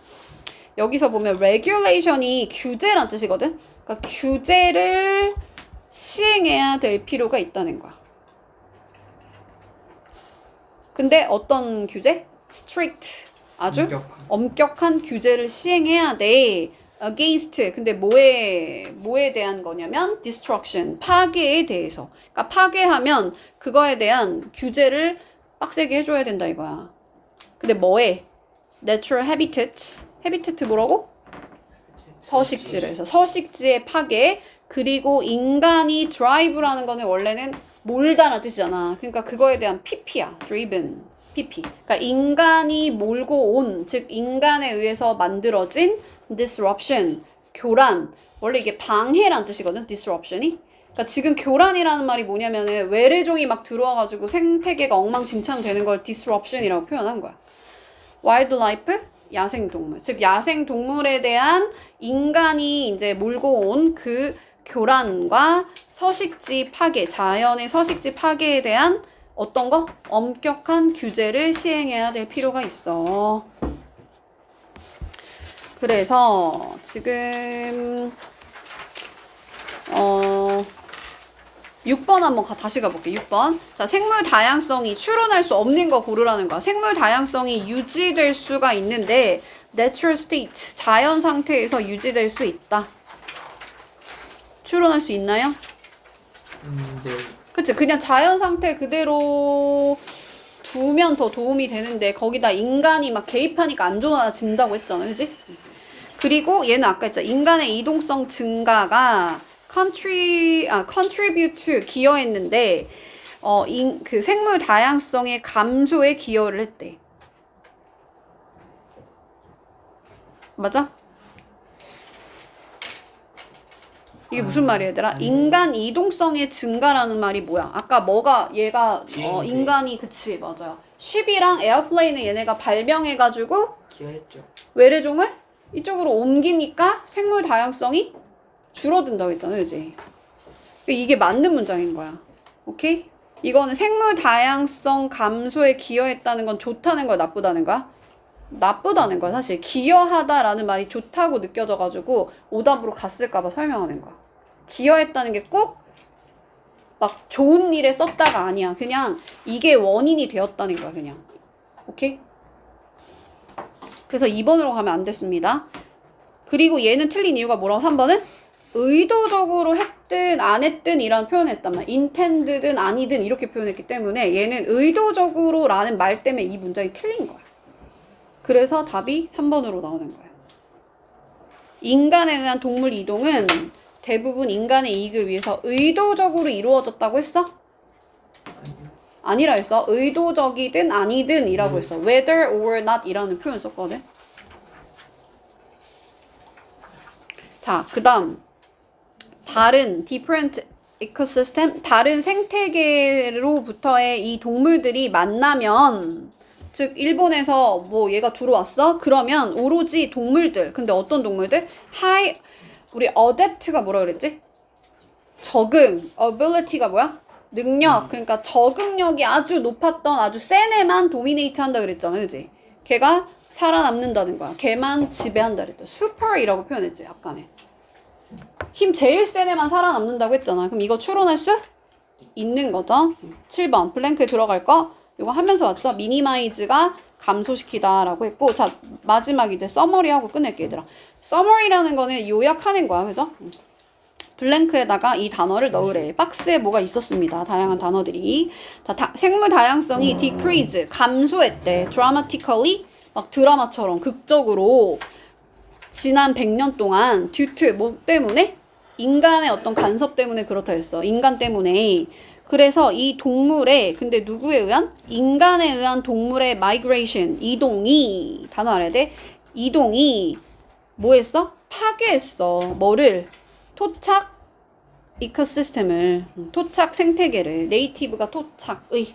여기서 보면 regulation이 규제란 뜻이거든? 그러니까 규제를 시행해야 될 필요가 있다는 거야. 근데 어떤 규제? strict, 아주 엄격한 규제를 시행해야 돼. against, 근데 뭐에 대한 거냐면 destruction, 파괴에 대해서. 그러니까 파괴하면 그거에 대한 규제를 빡세게 해줘야 된다 이거야. 근데 뭐에? natural habitat 뭐라고? 서식지에서 서식지의 파괴, 그리고 인간이 drive라는 거는 원래는 몰다라는 뜻이잖아. 그러니까 그거에 대한 pp야. driven, pp. 그러니까 인간이 몰고 온, 즉 인간에 의해서 만들어진 disruption, 교란. 원래 이게 방해라는 뜻이거든, disruption이. 그러니까 지금 교란이라는 말이 뭐냐면은 외래종이 막 들어와가지고 생태계가 엉망진창되는 걸 disruption이라고 표현한 거야. wildlife, 야생동물. 즉 야생동물에 대한 인간이 이제 몰고 온 그 교란과 서식지 파괴, 자연의 서식지 파괴에 대한 어떤 거? 엄격한 규제를 시행해야 될 필요가 있어. 그래서 지금 6번 한번 다시 가볼게. 6번. 자, 생물 다양성이 추론할 수 없는 거 고르라는 거야. 생물 다양성이 유지될 수가 있는데 natural state, 자연 상태에서 유지될 수 있다. 추론할 수 있나요? 네. 그치? 그냥 자연 상태 그대로 두면 더 도움이 되는데 거기다 인간이 막 개입하니까 안 좋아진다고 했잖아, 그치? 그리고 얘는 아까 했잖아. 인간의 이동성 증가가 contribute, 기여했는데 그 생물 다양성의 감소에 기여를 했대. 맞아? 이게 무슨 말이야 얘들아? 인간 이동성의 증가라는 말이 뭐야? 아까 뭐가 얘가 비행기. 인간이 그치 맞아요. 쉽이랑 에어플레인을 얘네가 발명해가지고 기여했죠. 외래종을 이쪽으로 옮기니까 생물 다양성이 줄어든다고 했잖아 그치? 이게 맞는 문장인 거야. 오케이? 이거는 생물 다양성 감소에 기여했다는 건 좋다는 거야 나쁘다는 거야? 나쁘다는 거야 사실. 기여하다라는 말이 좋다고 느껴져가지고 오답으로 갔을까봐 설명하는 거야. 기여했다는 게 꼭 막 좋은 일에 썼다가 아니야. 그냥 이게 원인이 되었다는 거야 그냥. 오케이? 그래서 2번으로 가면 안 됐습니다. 그리고 얘는 틀린 이유가 뭐라고 3번은? 의도적으로 했든 안 했든 이란 표현을 했단 말이야. intend든 아니든 이렇게 표현했기 때문에 얘는 의도적으로 라는 말 때문에 이 문장이 틀린 거야. 그래서 답이 3번으로 나오는 거야. 인간에 의한 동물 이동은 대부분 인간의 이익을 위해서 의도적으로 이루어졌다고 했어? 아니라 했어. 의도적이든 아니든 이라고 했어. whether or not 이라는 표현 썼거든. 자, 그 다음 다른 different ecosystem, 다른 생태계로부터의 이 동물들이 만나면 즉 일본에서 뭐 얘가 들어왔어? 그러면 오로지 동물들, 근데 어떤 동물들? 우리 adapt가 뭐라 그랬지? 적응, ability가 뭐야? 능력, 그러니까 적응력이 아주 높았던 아주 센 애만 도미네이트 한다 그랬잖아 그지? 걔가 살아남는다는 거야. 걔만 지배한다 그랬다. 슈퍼이라고 표현했지 약간의. 힘 제일 센 애만 살아남는다고 했잖아. 그럼 이거 추론할 수 있는 거죠. 7번 블랭크에 들어갈 거 이거 하면서 왔죠. 미니마이즈가 감소시키다 라고 했고, 자 마지막 이제 서머리하고 끝낼게 얘들아. 서머리라는 거는 요약하는 거야 그죠? 블랭크에다가 이 단어를 넣으래. 박스에 뭐가 있었습니다. 다양한 단어들이. 자, 생물 다양성이 decrease, 감소했대. dramatically, 막 드라마처럼 극적으로 지난 100년 동안 due to 뭐 때문에? 인간의 어떤 간섭 때문에 그렇다 했어. 인간 때문에. 그래서 이 동물의, 근데 누구에 의한? 인간에 의한 동물의 migration, 이동이, 단어 알아야 돼? 이동이 뭐 했어? 파괴했어. 뭐를? 토착 이코시스템을, 토착 생태계를, 네이티브가 토착의.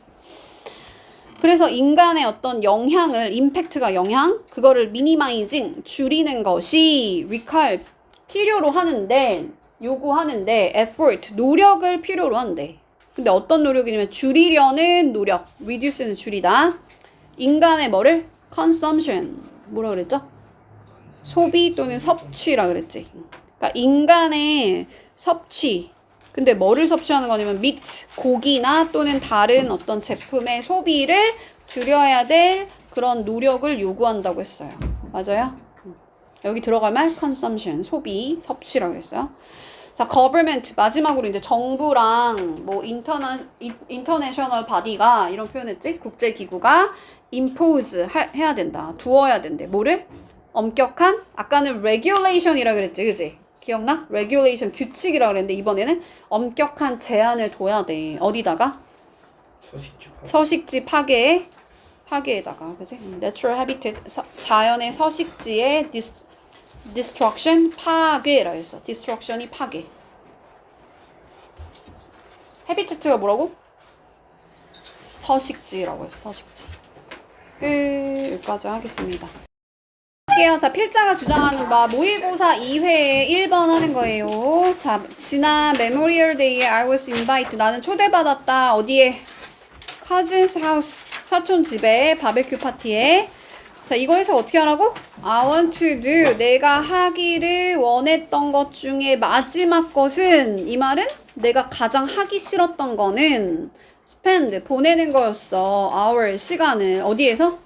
그래서 인간의 어떤 영향을, 임팩트가 영향, 그거를 미니마이징, 줄이는 것이 require, 필요로 하는데, 요구하는데, effort, 노력을 필요로 한대. 근데 어떤 노력이냐면 줄이려는 노력, reduce는 줄이다. 인간의 뭐를? consumption, 뭐라 그랬죠? 소비 또는 섭취라 그랬지. 그러니까 인간의 섭취. 근데 뭐를 섭취하는 거냐면 meat, 고기나 또는 다른 어떤 제품의 소비를 줄여야 될 그런 노력을 요구한다고 했어요. 맞아요? 여기 들어갈 말 consumption, 소비, 섭취라고 했어요. 자, government 마지막으로 이제 정부랑 뭐 international body가 이런 표현했지? 국제 기구가 impose 해야 된다. 두어야 된대. 뭐를? 엄격한? 아까는 regulation이라 그랬지, 그지? 기억나? regulation 규칙이라 그랬는데 이번에는 엄격한 제한을 둬야 돼. 어디다가? 서식지 파괴에다가, 그지? natural habitat 자연의 서식지의 destruction 파괴라 했어. destruction이 파괴. habitat가 뭐라고? 서식지라고 했어. 서식지. 여기까지 하겠습니다. 자, 필자가 주장하는 바 모의고사 2회에 1번 하는 거예요. 자, 지난 메모리얼 데이에 I was invited. 나는 초대받았다. 어디에? cousin's house. 사촌 집에 바베큐 파티에. 자, 이거 해서 어떻게 하라고? I want to do. 내가 하기를 원했던 것 중에 마지막 것은, 이 말은 내가 가장 하기 싫었던 거는 spend, 보내는 거였어. hour, 시간을. 어디에서?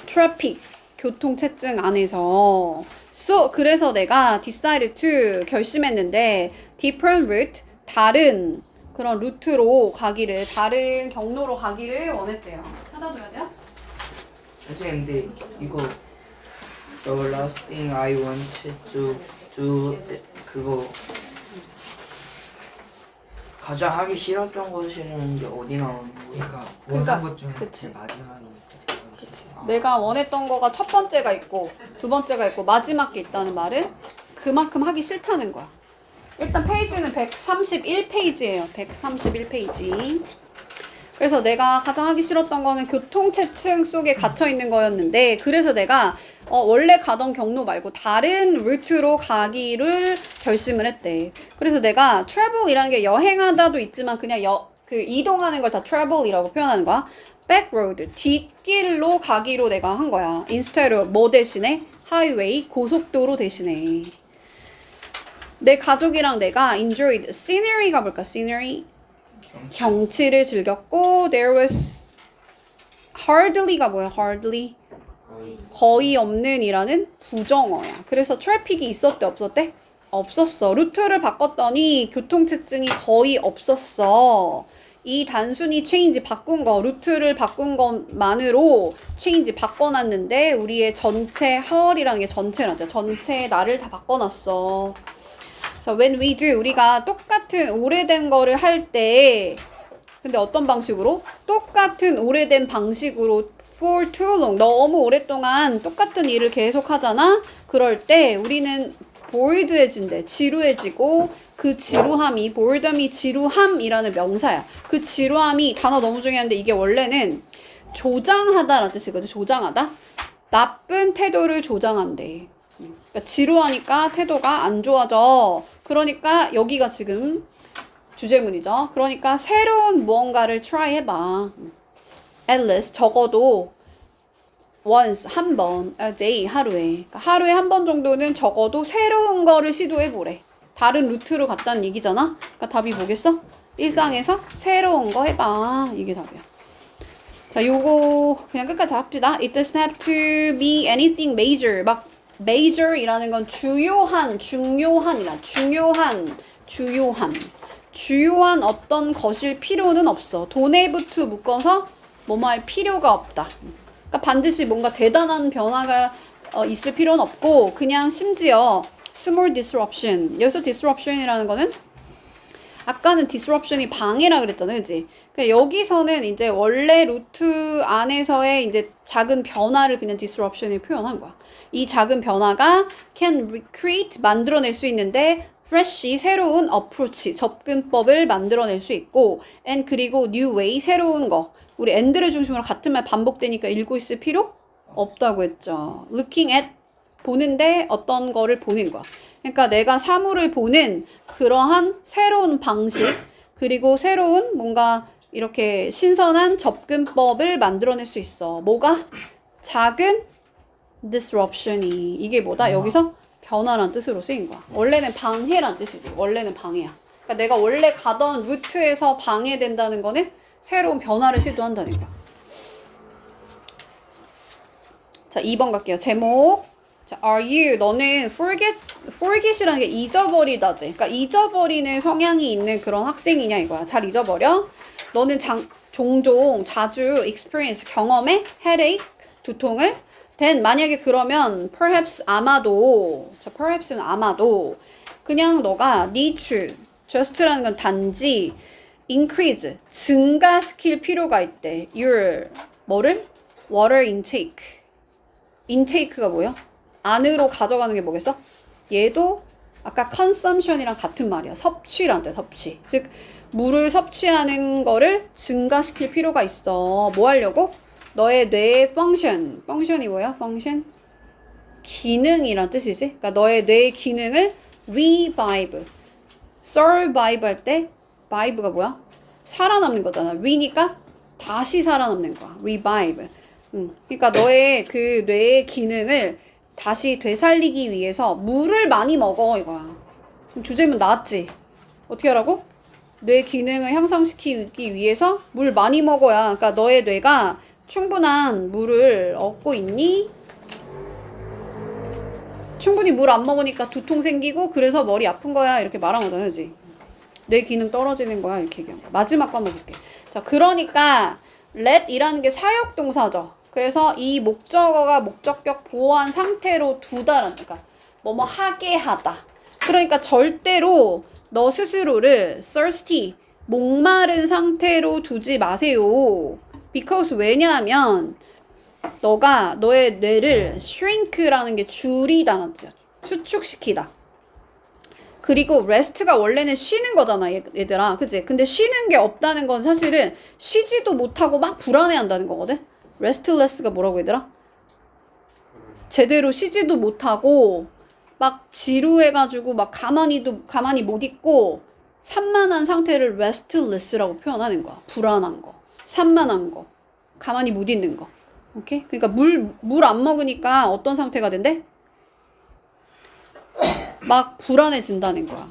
traffic. 교통체증 안에서. So, 그래서 내가 decided to, 결심했는데 different route, 다른 그런 루트로 가기를, 다른 경로로 가기를 원했대요. 찾아줘야 돼요? 선생님, 근데 이거 The last thing I wanted to do, 그거 가장 하기 싫었던 것이라는 게 어디 나오는 거야? 그러니까 그러니까, 원한 것 중에 그치. 제일 마지막이니까 제일 내가 원했던 거가 첫 번째가 있고 두 번째가 있고 마지막 게 있다는 말은 그만큼 하기 싫다는 거야. 일단 페이지는 131페이지예요. 131페이지. 그래서 내가 가장 하기 싫었던 거는 교통체증 속에 갇혀 있는 거였는데, 그래서 내가 원래 가던 경로 말고 다른 루트로 가기를 결심을 했대. 그래서 내가 travel이라는 게 여행하다도 있지만 그냥 그 이동하는 걸 다 travel이라고 표현하는 거야. backroad, 뒷길로 가기로 내가 한 거야. instead of 뭐 대신에? highway, 고속도로 대신에. 내 가족이랑 내가 enjoyed scenery가 뭘까? scenery? 경치를 즐겼고, there was hardly가 뭐야? hardly? 거의 없는 이라는 부정어야. 그래서 트래픽이 있었대 없었대? 없었어. 루트를 바꿨더니 교통체증이 거의 없었어. 이 단순히 체인지 바꾼 거, 루트를 바꾼 것만으로 체인지 바꿔놨는데 우리의 전체 헐이라는 게 전체란다. 전체 나를 다 바꿔놨어. So when we do, 우리가 똑같은 오래된 거를 할 때, 근데 어떤 방식으로? 똑같은 오래된 방식으로 for too long, 너무 오랫동안 똑같은 일을 계속 하잖아? 그럴 때 우리는 bored해진대. 지루해지고, 그 지루함이, boredom이 지루함이라는 명사야. 그 지루함이, 단어 너무 중요한데 이게 원래는 조장하다라는 뜻이거든. 조장하다. 나쁜 태도를 조장한대. 그러니까 지루하니까 태도가 안 좋아져. 그러니까 여기가 지금 주제문이죠. 그러니까 새로운 무언가를 try 해봐. At least 적어도 once, 한 번, a day, 하루에. 그러니까 하루에 한 번 정도는 적어도 새로운 거를 시도해보래. 다른 루트로 갔다는 얘기잖아. 그러니까 답이 뭐겠어? 일상에서 새로운 거 해봐. 이게 답이야. 자, 요거 그냥 끝까지 합시다. It doesn't have to be anything major. 막 major이라는 건 중요한 어떤 것일 필요는 없어. don't부터 묶어서 뭐뭐 할 필요가 없다. 그러니까 반드시 뭔가 대단한 변화가 있을 필요는 없고, 그냥 심지어 small disruption. 여기서 disruption이라는 거는 아까는 disruption이 방해라 그랬잖아, 그지? 그러니까 여기서는 이제 원래 루트 안에서의 이제 작은 변화를 그냥 disruption이 표현한 거야. 이 작은 변화가 can recreate, 만들어낼 수 있는데, fresh, 새로운 approach, 접근법을 만들어낼 수 있고, and 그리고 new way, 새로운 거. 우리 and를 중심으로 같은 말 반복되니까 읽고 있을 필요 없다고 했죠. looking at, 보는데 어떤 거를 보는 거야. 그러니까 내가 사물을 보는 그러한 새로운 방식, 그리고 새로운 뭔가 이렇게 신선한 접근법을 만들어낼 수 있어. 뭐가? 작은 disruption이. 이게 뭐다? 여기서 변화란 뜻으로 쓰인 거야. 원래는 방해란 뜻이지. 원래는 방해야. 그러니까 내가 원래 가던 루트에서 방해된다는 거는 새로운 변화를 시도한다는 거야. 자, 2번 갈게요. 제목. 자, are you, 너는 forget이라는 게 잊어버리다지. 그러니까 잊어버리는 성향이 있는 그런 학생이냐 이거야. 잘 잊어버려? 너는 종종 자주 experience, 경험해? headache, 두통을? then, 만약에 그러면 perhaps, 아마도, 자, perhaps는 아마도 그냥 너가 need to, just라는 건 단지 increase, 증가시킬 필요가 있대. your, 뭐를? water intake. intake가 뭐야? 안으로 가져가는 게 뭐겠어? 얘도 아까 consumption이랑 같은 말이야. 섭취란 데 섭취. 즉 물을 섭취하는 거를 증가시킬 필요가 있어. 뭐 하려고? 너의 뇌의 펑션이 뭐야? 펑션? 기능이란 뜻이지. 그러니까 너의 뇌의 기능을 revive. survive 할 때 vive가 뭐야? 살아남는 거잖아. re니까 다시 살아남는 거야. revive. 그러니까 너의 그 뇌의 기능을 다시 되살리기 위해서 물을 많이 먹어 이거야. 주제문 나왔지? 어떻게 하라고? 뇌 기능을 향상시키기 위해서 물 많이 먹어야. 그러니까 너의 뇌가 충분한 물을 얻고 있니? 충분히 물 안 먹으니까 두통 생기고 그래서 머리 아픈 거야 이렇게 말한 거잖아, 그지? 뇌 기능 떨어지는 거야 이렇게 얘기한 거야. 마지막 거 한번 볼게. 자, 그러니까 let이라는 게 사역동사죠. 그래서 이 목적어가 목적격 보호한 상태로 두다라는, 그러니까 뭐뭐 하게 하다. 그러니까 절대로 너 스스로를 thirsty, 목마른 상태로 두지 마세요. because 왜냐하면 너가 너의 뇌를 shrink라는 게 줄이다는 뜻이야. 수축시키다. 그리고 rest가 원래는 쉬는 거잖아, 얘들아. 그치? 근데 쉬는 게 없다는 건 사실은 쉬지도 못하고 막 불안해한다는 거거든? restless가 뭐라고 얘들아? 제대로 쉬지도 못하고 막 지루해가지고 막 가만히 못 있고 산만한 상태를 restless라고 표현하는 거야. 불안한 거, 산만한 거, 가만히 못 있는 거. 오케이? 그러니까 물 안 먹으니까 어떤 상태가 된대? 막 불안해진다는 거야.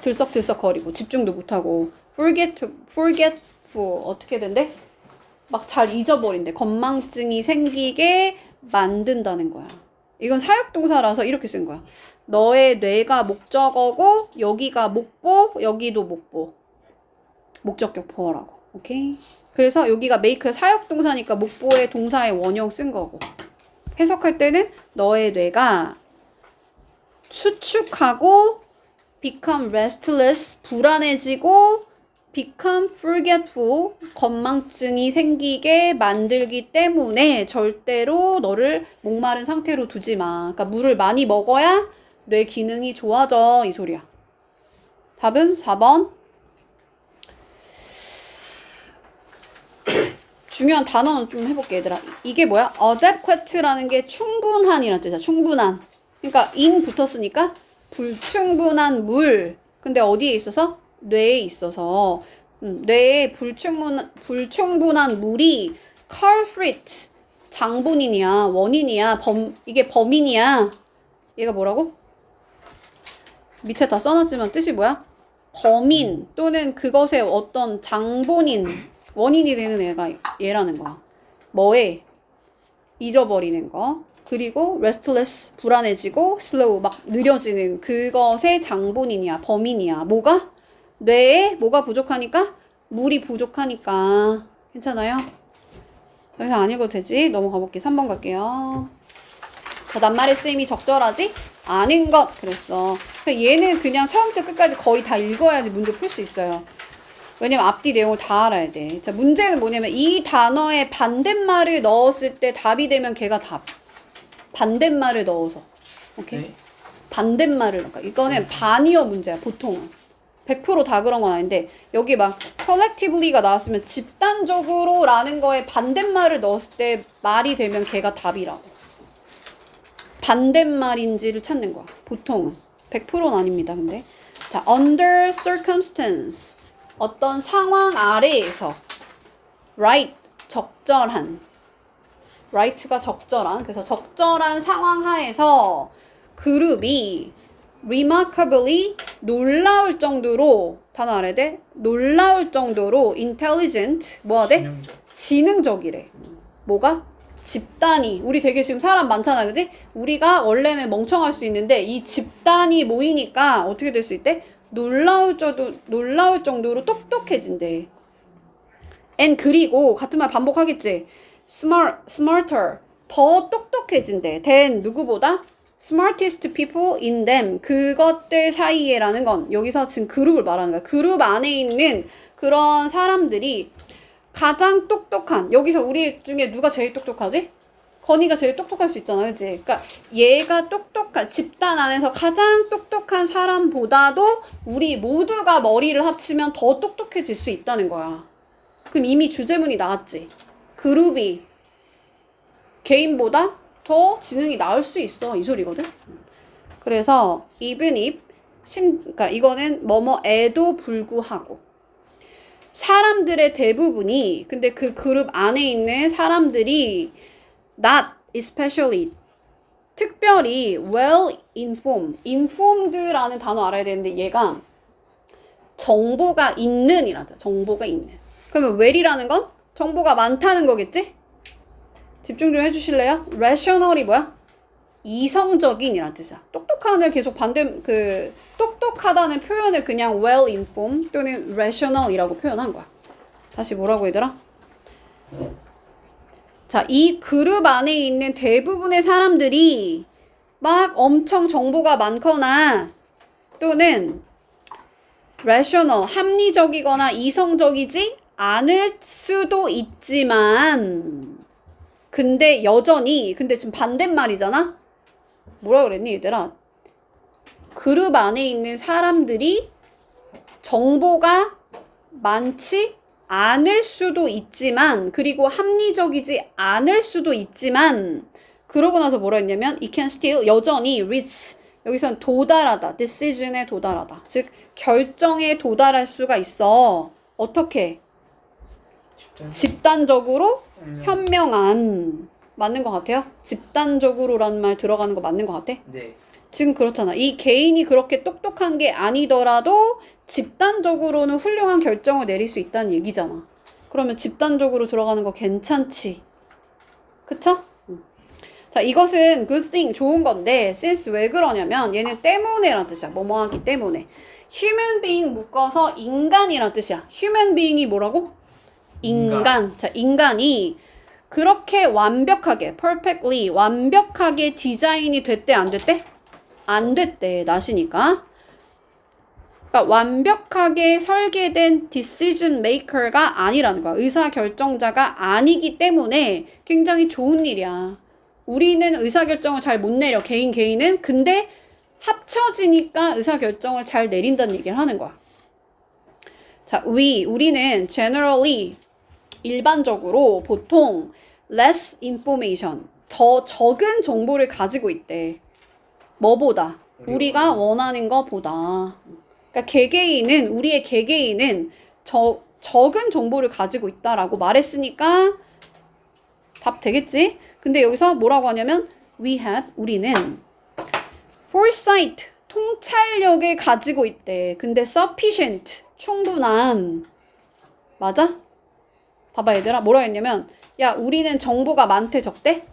들썩들썩거리고 집중도 못하고 forgetful 어떻게 된대? 막 잘 잊어버린대. 건망증이 생기게 만든다는 거야. 이건 사역동사라서 이렇게 쓴 거야. 너의 뇌가 목적어고 여기가 목보, 여기도 목보. 목적격 보어라고. 오케이? 그래서 여기가 make 사역동사니까 목보의 동사의 원형 쓴 거고. 해석할 때는 너의 뇌가 수축하고 become restless, 불안해지고 become forgetful, 건망증이 생기게 만들기 때문에 절대로 너를 목마른 상태로 두지 마. 그러니까 물을 많이 먹어야 뇌 기능이 좋아져, 이 소리야. 답은 4번. 중요한 단어는 좀 해볼게, 얘들아. 이게 뭐야? adequate라는 게 충분한이라는 뜻이야. 충분한. 그러니까 in 붙었으니까 불충분한 물. 근데 어디에 있어서? 뇌에 있어서. 뇌에 불충분한 물이 culprit, 장본인이야, 원인이야, 이게 범인이야. 얘가 뭐라고? 밑에 다 써놨지만 뜻이 뭐야? 범인 또는 그것의 어떤 장본인, 원인이 되는 애가 얘라는 거야. 뭐에? 잊어버리는 거. 그리고 restless, 불안해지고 slow, 막 느려지는 그것의 장본인이야, 범인이야. 뭐가? 뇌에 뭐가 부족하니까? 물이 부족하니까. 괜찮아요? 더 이상 안 읽어도 되지? 넘어가 볼게. 3번 갈게요. 자, 낱말의 쓰임이 적절하지? 아는 것. 그랬어. 얘는 그냥 처음부터 끝까지 거의 다 읽어야지 문제 풀 수 있어요. 왜냐면 앞뒤 내용을 다 알아야 돼. 자, 문제는 뭐냐면 이 단어에 반대말을 넣었을 때 답이 되면 걔가 답. 반대말을 넣어서. 오케이? 네. 반대말을 넣을까? 이거는 반이어 문제야, 보통은. 100% 다 그런 건 아닌데, 여기 막 collectively가 나왔으면 집단적으로 라는 거에 반대말을 넣었을 때 말이 되면 걔가 답이라고. 반대말인지를 찾는 거야, 보통은. 100%는 아닙니다, 근데. 자, under circumstance. 어떤 상황 아래에서. right, 적절한. right가 적절한. 그래서 적절한 상황 하에서 그룹이 remarkably, 놀라울 정도로, 단어 알아야 돼? 놀라울 정도로 intelligent, 뭐가 돼? 지능적이래. 뭐가? 집단이. 우리 되게 지금 사람 많잖아, 그지? 우리가 원래는 멍청할 수 있는데 이 집단이 모이니까 어떻게 될 수 있대? 놀라울 정도로 똑똑해진대. and 그리고 같은 말 반복하겠지? smarter, 더 똑똑해진대. than 누구보다? smartest people in them, 그것들 사이에라는 건 여기서 지금 그룹을 말하는 거야. 그룹 안에 있는 그런 사람들이 가장 똑똑한, 여기서 우리 중에 누가 제일 똑똑하지? 건이가 제일 똑똑할 수 있잖아, 그치? 그러니까 얘가 똑똑한, 집단 안에서 가장 똑똑한 사람보다도 우리 모두가 머리를 합치면 더 똑똑해질 수 있다는 거야. 그럼 이미 주제문이 나왔지. 그룹이 개인보다 더 지능이 나을 수 있어, 이 소리거든. 그래서 even if, 그러니까 이거는 뭐뭐에도 불구하고 사람들의 대부분이, 근데 그 그룹 안에 있는 사람들이 not especially, 특별히 well informed라는 단어 알아야 되는데 얘가 정보가 있는 이라죠. 정보가 있는. 그러면 well이라는 건 정보가 많다는 거겠지? 집중 좀 해주실래요? rational이 뭐야? 이성적인 이란 뜻이야. 똑똑한을 계속 똑똑하다는 표현을 그냥 well informed 또는 rational이라고 표현한 거야. 다시 뭐라고 얘들아? 자, 이 그룹 안에 있는 대부분의 사람들이 막 엄청 정보가 많거나 또는 rational, 합리적이거나 이성적이지 않을 수도 있지만 근데 여전히 근데 지금 반대말이잖아. 뭐라 그랬니 얘들아? 그룹 안에 있는 사람들이 정보가 많지 않을 수도 있지만 그리고 합리적이지 않을 수도 있지만 그러고 나서 뭐라 했냐면 it can still 여전히 reach 여기선 도달하다 decision에 도달하다 즉 결정에 도달할 수가 있어. 어떻게? 집단적으로 현명한 맞는 것 같아요? 집단적으로라는 말 들어가는 거 맞는 것 같아? 네. 지금 그렇잖아. 이 개인이 그렇게 똑똑한 게 아니더라도 집단적으로는 훌륭한 결정을 내릴 수 있다는 얘기잖아. 그러면 집단적으로 들어가는 거 괜찮지? 그쵸? 자, 이것은 good thing, 좋은 건데 since 왜 그러냐면 얘는 때문에란 뜻이야. 뭐뭐 하기 때문에. human being 묶어서 인간이란 뜻이야. human being이 뭐라고? 인간. 자, 인간이 그렇게 완벽하게, perfectly, 완벽하게 디자인이 됐대, 안 됐대? 안 됐대, 낫이니까. 그러니까 완벽하게 설계된 decision maker가 아니라는 거야. 의사결정자가 아니기 때문에 굉장히 좋은 일이야. 우리는 의사결정을 잘 못 내려, 개인은. 근데 합쳐지니까 의사결정을 잘 내린다는 얘기를 하는 거야. 자, 우리는 generally, 일반적으로 보통 less information, 더 적은 정보를 가지고 있대. 뭐보다? 우리가 원하는 것보다. 그러니까 우리의 개개인은 적은 정보를 가지고 있다라고 말했으니까 답 되겠지? 근데 여기서 뭐라고 하냐면 우리는 foresight, 통찰력을 가지고 있대. 근데 sufficient, 충분한. 맞아? 봐봐 얘들아 뭐라 했냐면 야 우리는 정보가 많대 적대?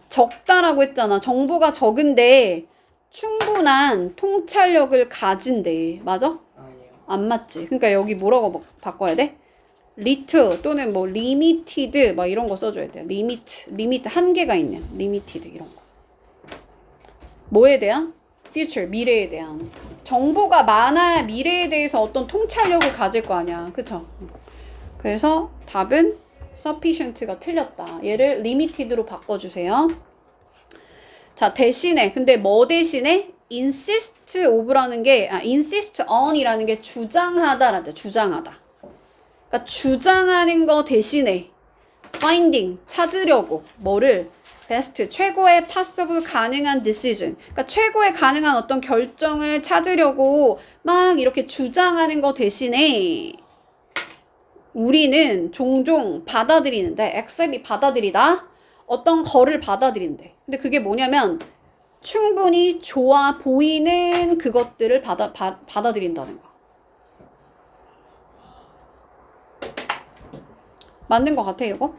적다라고 했잖아. 정보가 적은데 충분한 통찰력을 가진대. 맞아? 아니요. 안 맞지. 그러니까 여기 뭐라고 바꿔야 돼? little 또는 뭐 limited 막 이런 거 써줘야 돼. limit 한계가 있는 limited 이런 거. 뭐에 대한? future 미래에 대한. 정보가 많아야 미래에 대해서 어떤 통찰력을 가질 거 아니야. 그쵸? 그래서 답은 sufficient가 틀렸다. 얘를 limited로 바꿔주세요. 자, 대신에 근데 뭐 대신에 insist of라는 게 insist on이라는 게 주장하다라는 주장하다. 그러니까 주장하는 거 대신에 finding 찾으려고 뭐를 best 최고의 possible 가능한 decision. 그러니까 최고의 가능한 어떤 결정을 찾으려고 막 이렇게 주장하는 거 대신에 우리는 종종 받아들이는데 accept이 받아들이다. 어떤 거를 받아들인대. 근데 그게 뭐냐면 충분히 좋아 보이는 그것들을 받아들인다는 거. 맞는 것 같아 이거?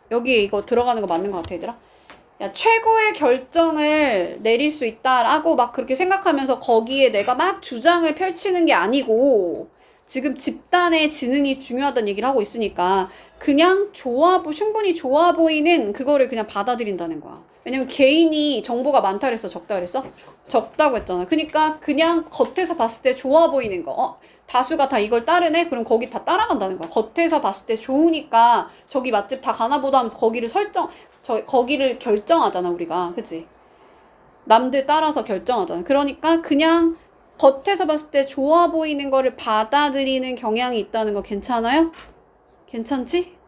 여기 이거 들어가는 거 맞는 것 같아 얘들아? 야 최고의 결정을 내릴 수 있다라고 막 그렇게 생각하면서 거기에 내가 막 주장을 펼치는 게 아니고 지금 집단의 지능이 중요하다는 얘기를 하고 있으니까 그냥 충분히 좋아 보이는 그거를 그냥 받아들인다는 거야. 왜냐면 개인이 정보가 많다 그랬어? 적다 그랬어? 적다고 했잖아. 그러니까 그냥 겉에서 봤을 때 좋아 보이는 거. 다수가 다 이걸 따르네? 그럼 거기 다 따라간다는 거야. 겉에서 봤을 때 좋으니까 저기 맛집 다 가나 보다 하면서 거기를 결정하잖아, 우리가. 그치? 남들 따라서 결정하잖아. 그러니까 그냥 겉에서 봤을 때 좋아 보이는 거를 받아들이는 경향이 있다는 거 괜찮아요? 괜찮지?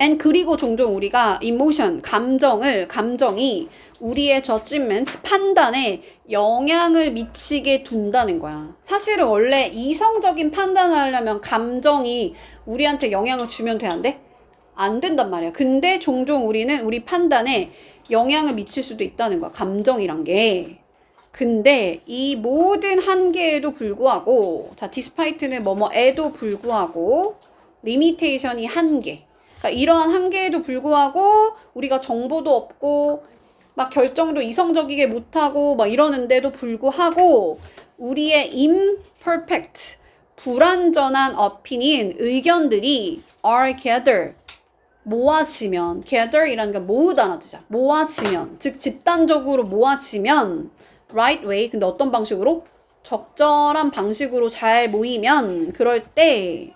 and 그리고 종종 우리가 emotion, 감정이 우리의 judgment, 판단에 영향을 미치게 둔다는 거야. 사실은 원래 이성적인 판단을 하려면 감정이 우리한테 영향을 주면 돼, 안 돼? 안 된단 말이야. 근데 종종 우리는 우리 판단에 영향을 미칠 수도 있다는 거야. 감정이란 게. 근데 이 모든 한계에도 불구하고 자, despite는 뭐뭐에도 불구하고 limitation이 한계. 그러니까 이러한 한계에도 불구하고 우리가 정보도 없고 막 결정도 이성적이게 못하고 막 이러는데도 불구하고 우리의 imperfect, 불완전한 opinion, 의견들이 are gathered, 모아지면, gather이라는 게 모으다는 뜻이야. 모아지면, 즉 집단적으로 모아지면 right way, 근데 어떤 방식으로? 적절한 방식으로 잘 모이면 그럴 때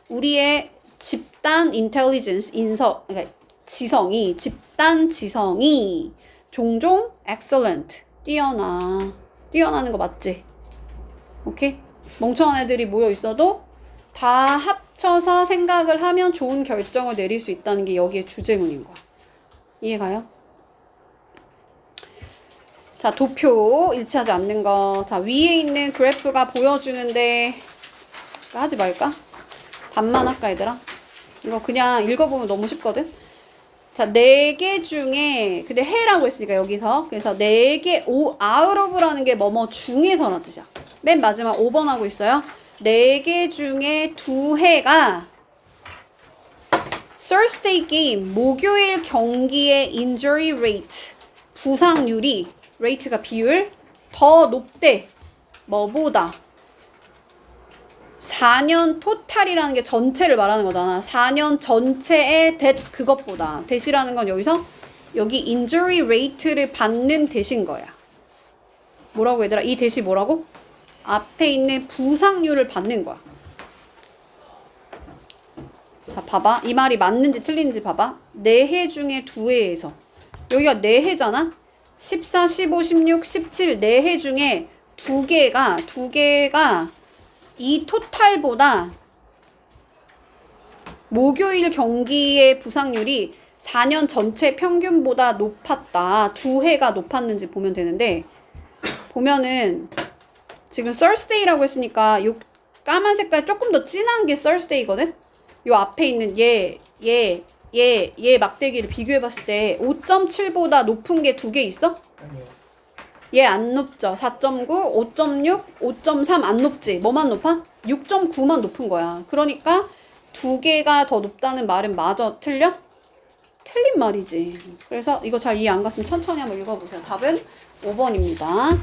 우리의 집단 intelligence, 그러니까 지성이, 집단 지성이 종종 excellent, 뛰어나는 거 맞지? 오케이? 멍청한 애들이 모여 있어도 다 합쳐서 생각을 하면 좋은 결정을 내릴 수 있다는 게 여기에 주제문인 거야. 이해가요? 자, 도표 일치하지 않는 거. 자, 위에 있는 그래프가 보여주는데 하지 말까? 반만 할까 얘들아? 이거 그냥 읽어보면 너무 쉽거든? 자, 4개 중에 근데 해라고 했으니까 여기서 그래서 4개 out of라는 게 뭐뭐 중에서라는 뜻이야. 맨 마지막 5번 하고 있어요. 4개 중에 2해가 Thursday game 목요일 경기의 injury rate 부상률이 rate가 비율 더 높대. 뭐보다? 4년 토탈이라는 게 전체를 말하는 거잖아. 4년 전체의 그것보다. 대시라는 건 여기서 여기 injury rate를 받는 대신 거야. 뭐라고 얘들아? 이 대시 뭐라고? 앞에 있는 부상률을 받는 거야. 자, 봐봐. 이 말이 맞는지 틀린지 봐봐. 4해 중에 2해에서 여기가 4해잖아? 14, 15, 16, 17 4해 중에 2개가 이 토탈보다 목요일 경기의 부상률이 4년 전체 평균보다 높았다. 2해가 높았는지 보면 되는데 보면은 지금 Thursday라고 했으니까 요 까만 색깔 조금 더 진한 게 Thursday거든? 요 앞에 있는 얘 막대기를 비교해봤을 때 5.7보다 높은 게 2개 있어? 아니요. 얘 안 높죠? 4.9, 5.6, 5.3 안 높지? 뭐만 높아? 6.9만 높은 거야. 그러니까 2개가 더 높다는 말은 마저 틀려? 틀린 말이지. 그래서 이거 잘 이해 안 갔으면 천천히 한번 읽어보세요. 답은 5번입니다.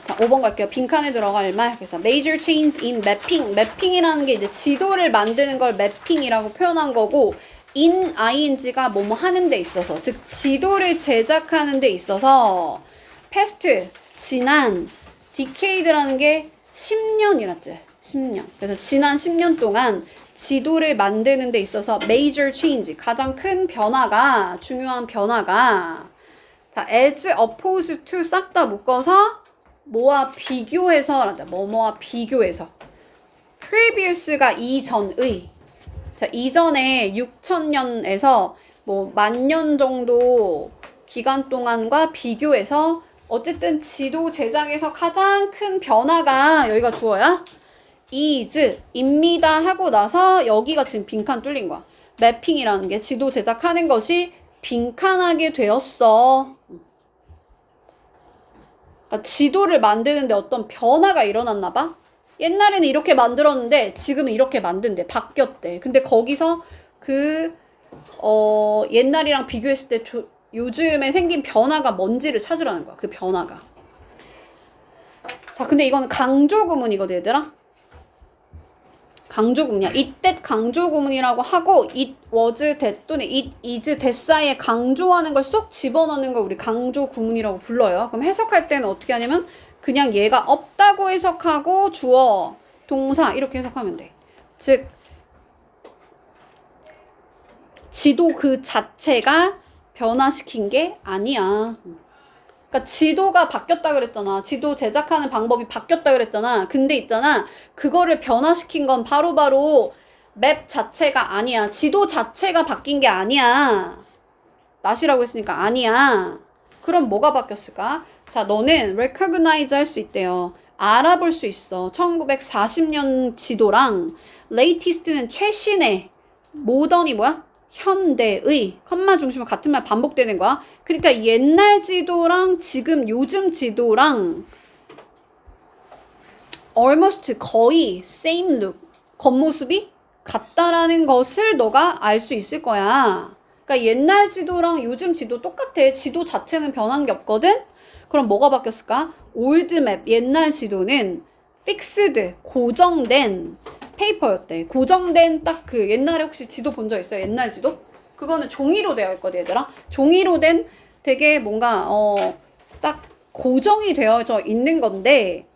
자, 5번 갈게요. 빈칸에 들어갈 말. 그래서 major change in mapping. mapping이라는 게 이제 지도를 만드는 걸 mapping이라고 표현한 거고 in ing가 뭐뭐 하는 데 있어서 즉 지도를 제작하는 데 있어서 past 지난 decade라는 게 10년이랬지. 10년. 그래서 지난 10년 동안 지도를 만드는 데 있어서 major change 가장 큰 변화가 중요한 변화가 자 as opposed to 싹 다 묶어서 뭐와 비교해서 뭐뭐와 비교해서 previous가 이전의 자 이전에 6천년에서 뭐 10,000년 정도 기간 동안과 비교해서 어쨌든 지도 제작에서 가장 큰 변화가 여기가 주어야 is입니다 하고 나서 여기가 지금 빈칸 뚫린 거야. 매핑이라는 게 지도 제작하는 것이 빈칸하게 되었어. 그러니까 지도를 만드는데 어떤 변화가 일어났나 봐. 옛날에는 이렇게 만들었는데 지금은 이렇게 만든대. 바뀌었대. 근데 거기서 옛날이랑 비교했을 때 요즘에 생긴 변화가 뭔지를 찾으라는 거야. 그 변화가. 자, 근데 이거는 강조 구문이거든, 얘들아. 강조 구문이야. it that 강조 구문이라고 하고 it was that 또는 it is that 사이에 강조하는 걸 쏙 집어넣는 걸 우리 강조 구문이라고 불러요. 그럼 해석할 때는 어떻게 하냐면 그냥 얘가 없다고 해석하고 주어, 동사 이렇게 해석하면 돼. 즉 지도 그 자체가 변화시킨 게 아니야. 그러니까 지도가 바뀌었다 그랬잖아. 지도 제작하는 방법이 바뀌었다 그랬잖아. 근데 있잖아. 그거를 변화시킨 건 바로바로 맵 자체가 아니야. 지도 자체가 바뀐 게 아니야. 낫이라고 했으니까 아니야. 그럼 뭐가 바뀌었을까? 자, 너는 recognize 할 수 있대요. 알아볼 수 있어. 1940년 지도랑 latest는 최신의 모던이 뭐야? 현대의 컴마 중심은 같은 말 반복되는 거야. 그러니까 옛날 지도랑 지금 요즘 지도랑 almost 거의 same look 겉모습이 같다라는 것을 너가 알 수 있을 거야. 그러니까 옛날 지도랑 요즘 지도 똑같아. 지도 자체는 변한 게 없거든. 그럼 뭐가 바뀌었을까? old map 옛날 지도는 fixed 고정된 페이퍼였대. 고정된 딱 그 옛날에 혹시 지도 본 적 있어요? 옛날 지도? 그거는 종이로 되어 있거든, 얘들아. 종이로 된 되게 뭔가 딱 고정이 되어져 있는 건데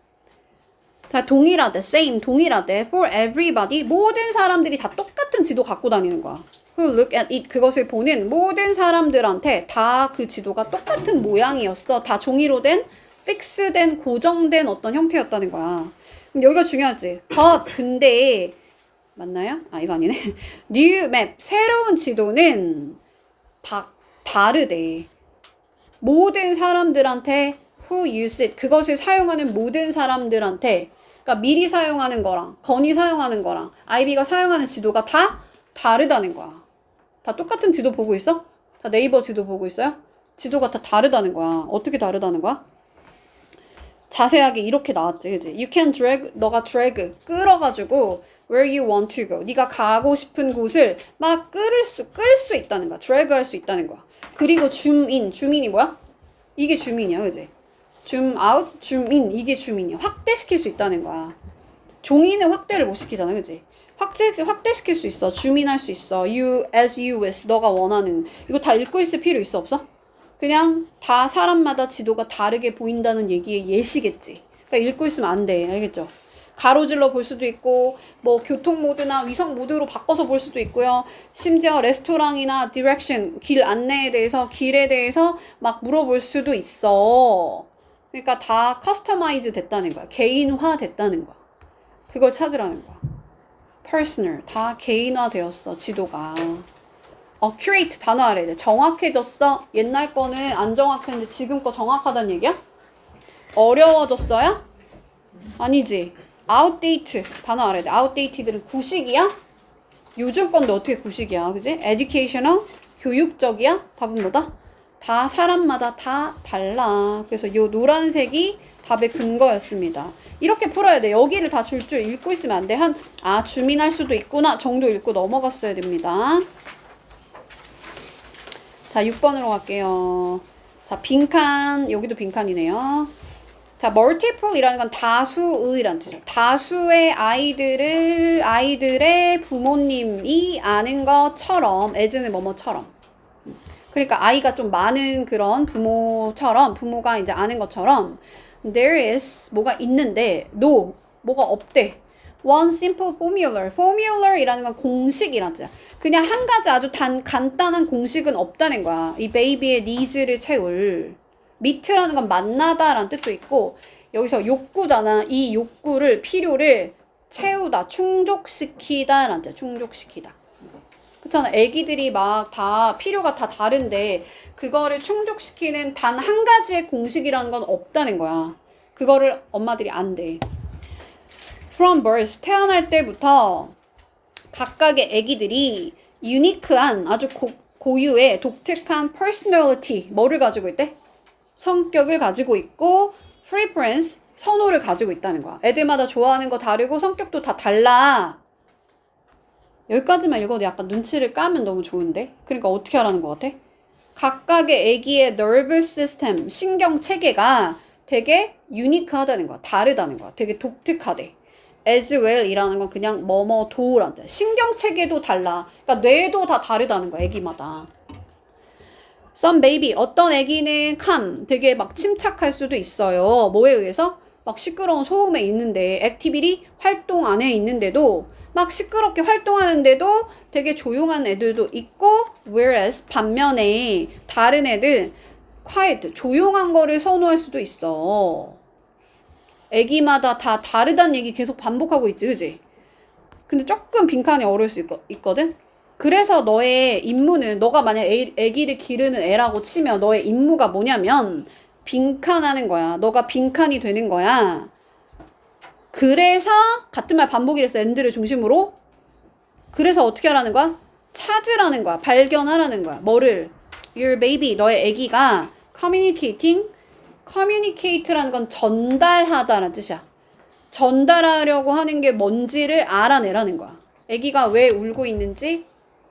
자, 동일하대, same, 동일하대, for everybody, 모든 사람들이 다 똑같은 지도 갖고 다니는 거야. who look at it, 그것을 보는 모든 사람들한테 다 그 지도가 똑같은 모양이었어. 다 종이로 된, 픽스된, 고정된 어떤 형태였다는 거야. 그럼 여기가 중요하지. 근데, 맞나요? 아, 이거 아니네. new map, 새로운 지도는 다르대. 모든 사람들한테 who use it, 그것을 사용하는 모든 사람들한테, 그러니까 미리 사용하는 거랑 건이 사용하는 거랑 아이비가 사용하는 지도가 다 다르다는 거야. 다 똑같은 지도 보고 있어? 다 네이버 지도 보고 있어요? 지도가 다 다르다는 거야. 어떻게 다르다는 거야? 자세하게 이렇게 나왔지, 그지? You can drag, 너가 drag, 끌어가지고 where you want to go, 네가 가고 싶은 곳을 막 끌 수 있다는 거야. drag 할 수 있다는 거야. 그리고 zoom in, zoom인이 뭐야? 이게 zoom인이야, 그지? zoom out, zoom in, 이게 zoom인이야. 확대시킬 수 있다는 거야. 종이는 확대를 못 시키잖아, 그지? 확대시킬 수 있어. zoom 할 수 있어. you, as you wish, 너가 원하는. 이거 다 읽고 있을 필요 있어, 없어? 그냥 다 사람마다 지도가 다르게 보인다는 얘기의 예시겠지. 그러니까 읽고 있으면 안 돼. 알겠죠? 가로질러 볼 수도 있고, 뭐 교통 모드나 위성 모드로 바꿔서 볼 수도 있고요. 심지어 레스토랑이나 디렉션, 길 안내에 대해서, 길에 대해서 막 물어볼 수도 있어. 그러니까 다 커스터마이즈 됐다는 거야. 개인화 됐다는 거야. 그걸 찾으라는 거야. personal, 다 개인화 되었어, 지도가. accurate 단어 알아야 돼. 정확해졌어. 옛날 거는 안 정확했는데 지금 거 정확하다는 얘기야? 어려워졌어요? 아니지. outdate 단어 알아야 돼. outdated는 구식이야? 요즘 건데 어떻게 구식이야, 그지? educational, 교육적이야? 답은 뭐다? 다 사람마다 다 달라. 그래서 요 노란색이 답의 근거였습니다. 이렇게 풀어야 돼. 여기를 다 줄 읽고 있으면 안 돼. 주민할 수도 있구나 정도 읽고 넘어갔어야 됩니다. 자, 6번으로 갈게요. 자, 빈칸, 여기도 빈칸이네요. 자, multiple이라는 건 다수의라는 뜻이에요. 다수의 아이들의 부모님이 아는 것처럼, as는 뭐뭐처럼. 그러니까 아이가 좀 많은 그런 부모처럼, 부모가 이제 아는 것처럼, there is, 뭐가 있는데, no, 뭐가 없대. one simple formula. formula이라는 건 공식이란 뜻이야. 그냥 한 가지 아주 간단한 공식은 없다는 거야. 이 베이비의 니즈를 채울. meet라는 건 만나다라는 뜻도 있고, 여기서 욕구잖아. 이 욕구를, 필요를 채우다, 충족시키다라는 뜻이야. 충족시키다. 그렇잖아. 애기들이 막 다 필요가 다 다른데 그거를 충족시키는 단 한 가지의 공식이라는 건 없다는 거야. 그거를 엄마들이 안 돼. From birth, 태어날 때부터 각각의 애기들이 유니크한 아주 고유의 독특한 personality, 뭐를 가지고 있대? 성격을 가지고 있고 preference, 선호를 가지고 있다는 거야. 애들마다 좋아하는 거 다르고 성격도 다 달라. 여기까지만 읽어도 약간 눈치를 까면 너무 좋은데? 그러니까 어떻게 하라는 것 같아? 각각의 애기의 nervous system, 신경체계가 되게 유니크하다는 거야. 다르다는 거야. 되게 독특하대. as well 이라는 건 그냥 뭐뭐도란 뜻. 신경체계도 달라. 그러니까 뇌도 다 다르다는 거야. 애기마다. Some baby, 어떤 애기는 calm, 되게 막 침착할 수도 있어요. 뭐에 의해서? 막 시끄러운 소음에 있는데, 액티비티 활동 안에 있는데도 막 시끄럽게 활동하는데도 되게 조용한 애들도 있고, whereas 반면에 다른 애들 quiet, 조용한 거를 선호할 수도 있어. 애기마다 다 다르다는 얘기 계속 반복하고 있지, 그지? 근데 조금 빈칸이 어려울 수 있거든? 그래서 너의 임무는, 너가 만약 애기를 기르는 애라고 치면 너의 임무가 뭐냐면 빈칸하는 거야. 너가 빈칸이 되는 거야. 그래서 같은 말 반복이랬어. 앤들을 중심으로. 그래서 어떻게 하라는 거야? 찾으라는 거야. 발견하라는 거야. 뭐를? Your baby, 너의 애기가 communicate라는 건 전달하다라는 뜻이야. 전달하려고 하는 게 뭔지를 알아내라는 거야. 애기가 왜 울고 있는지,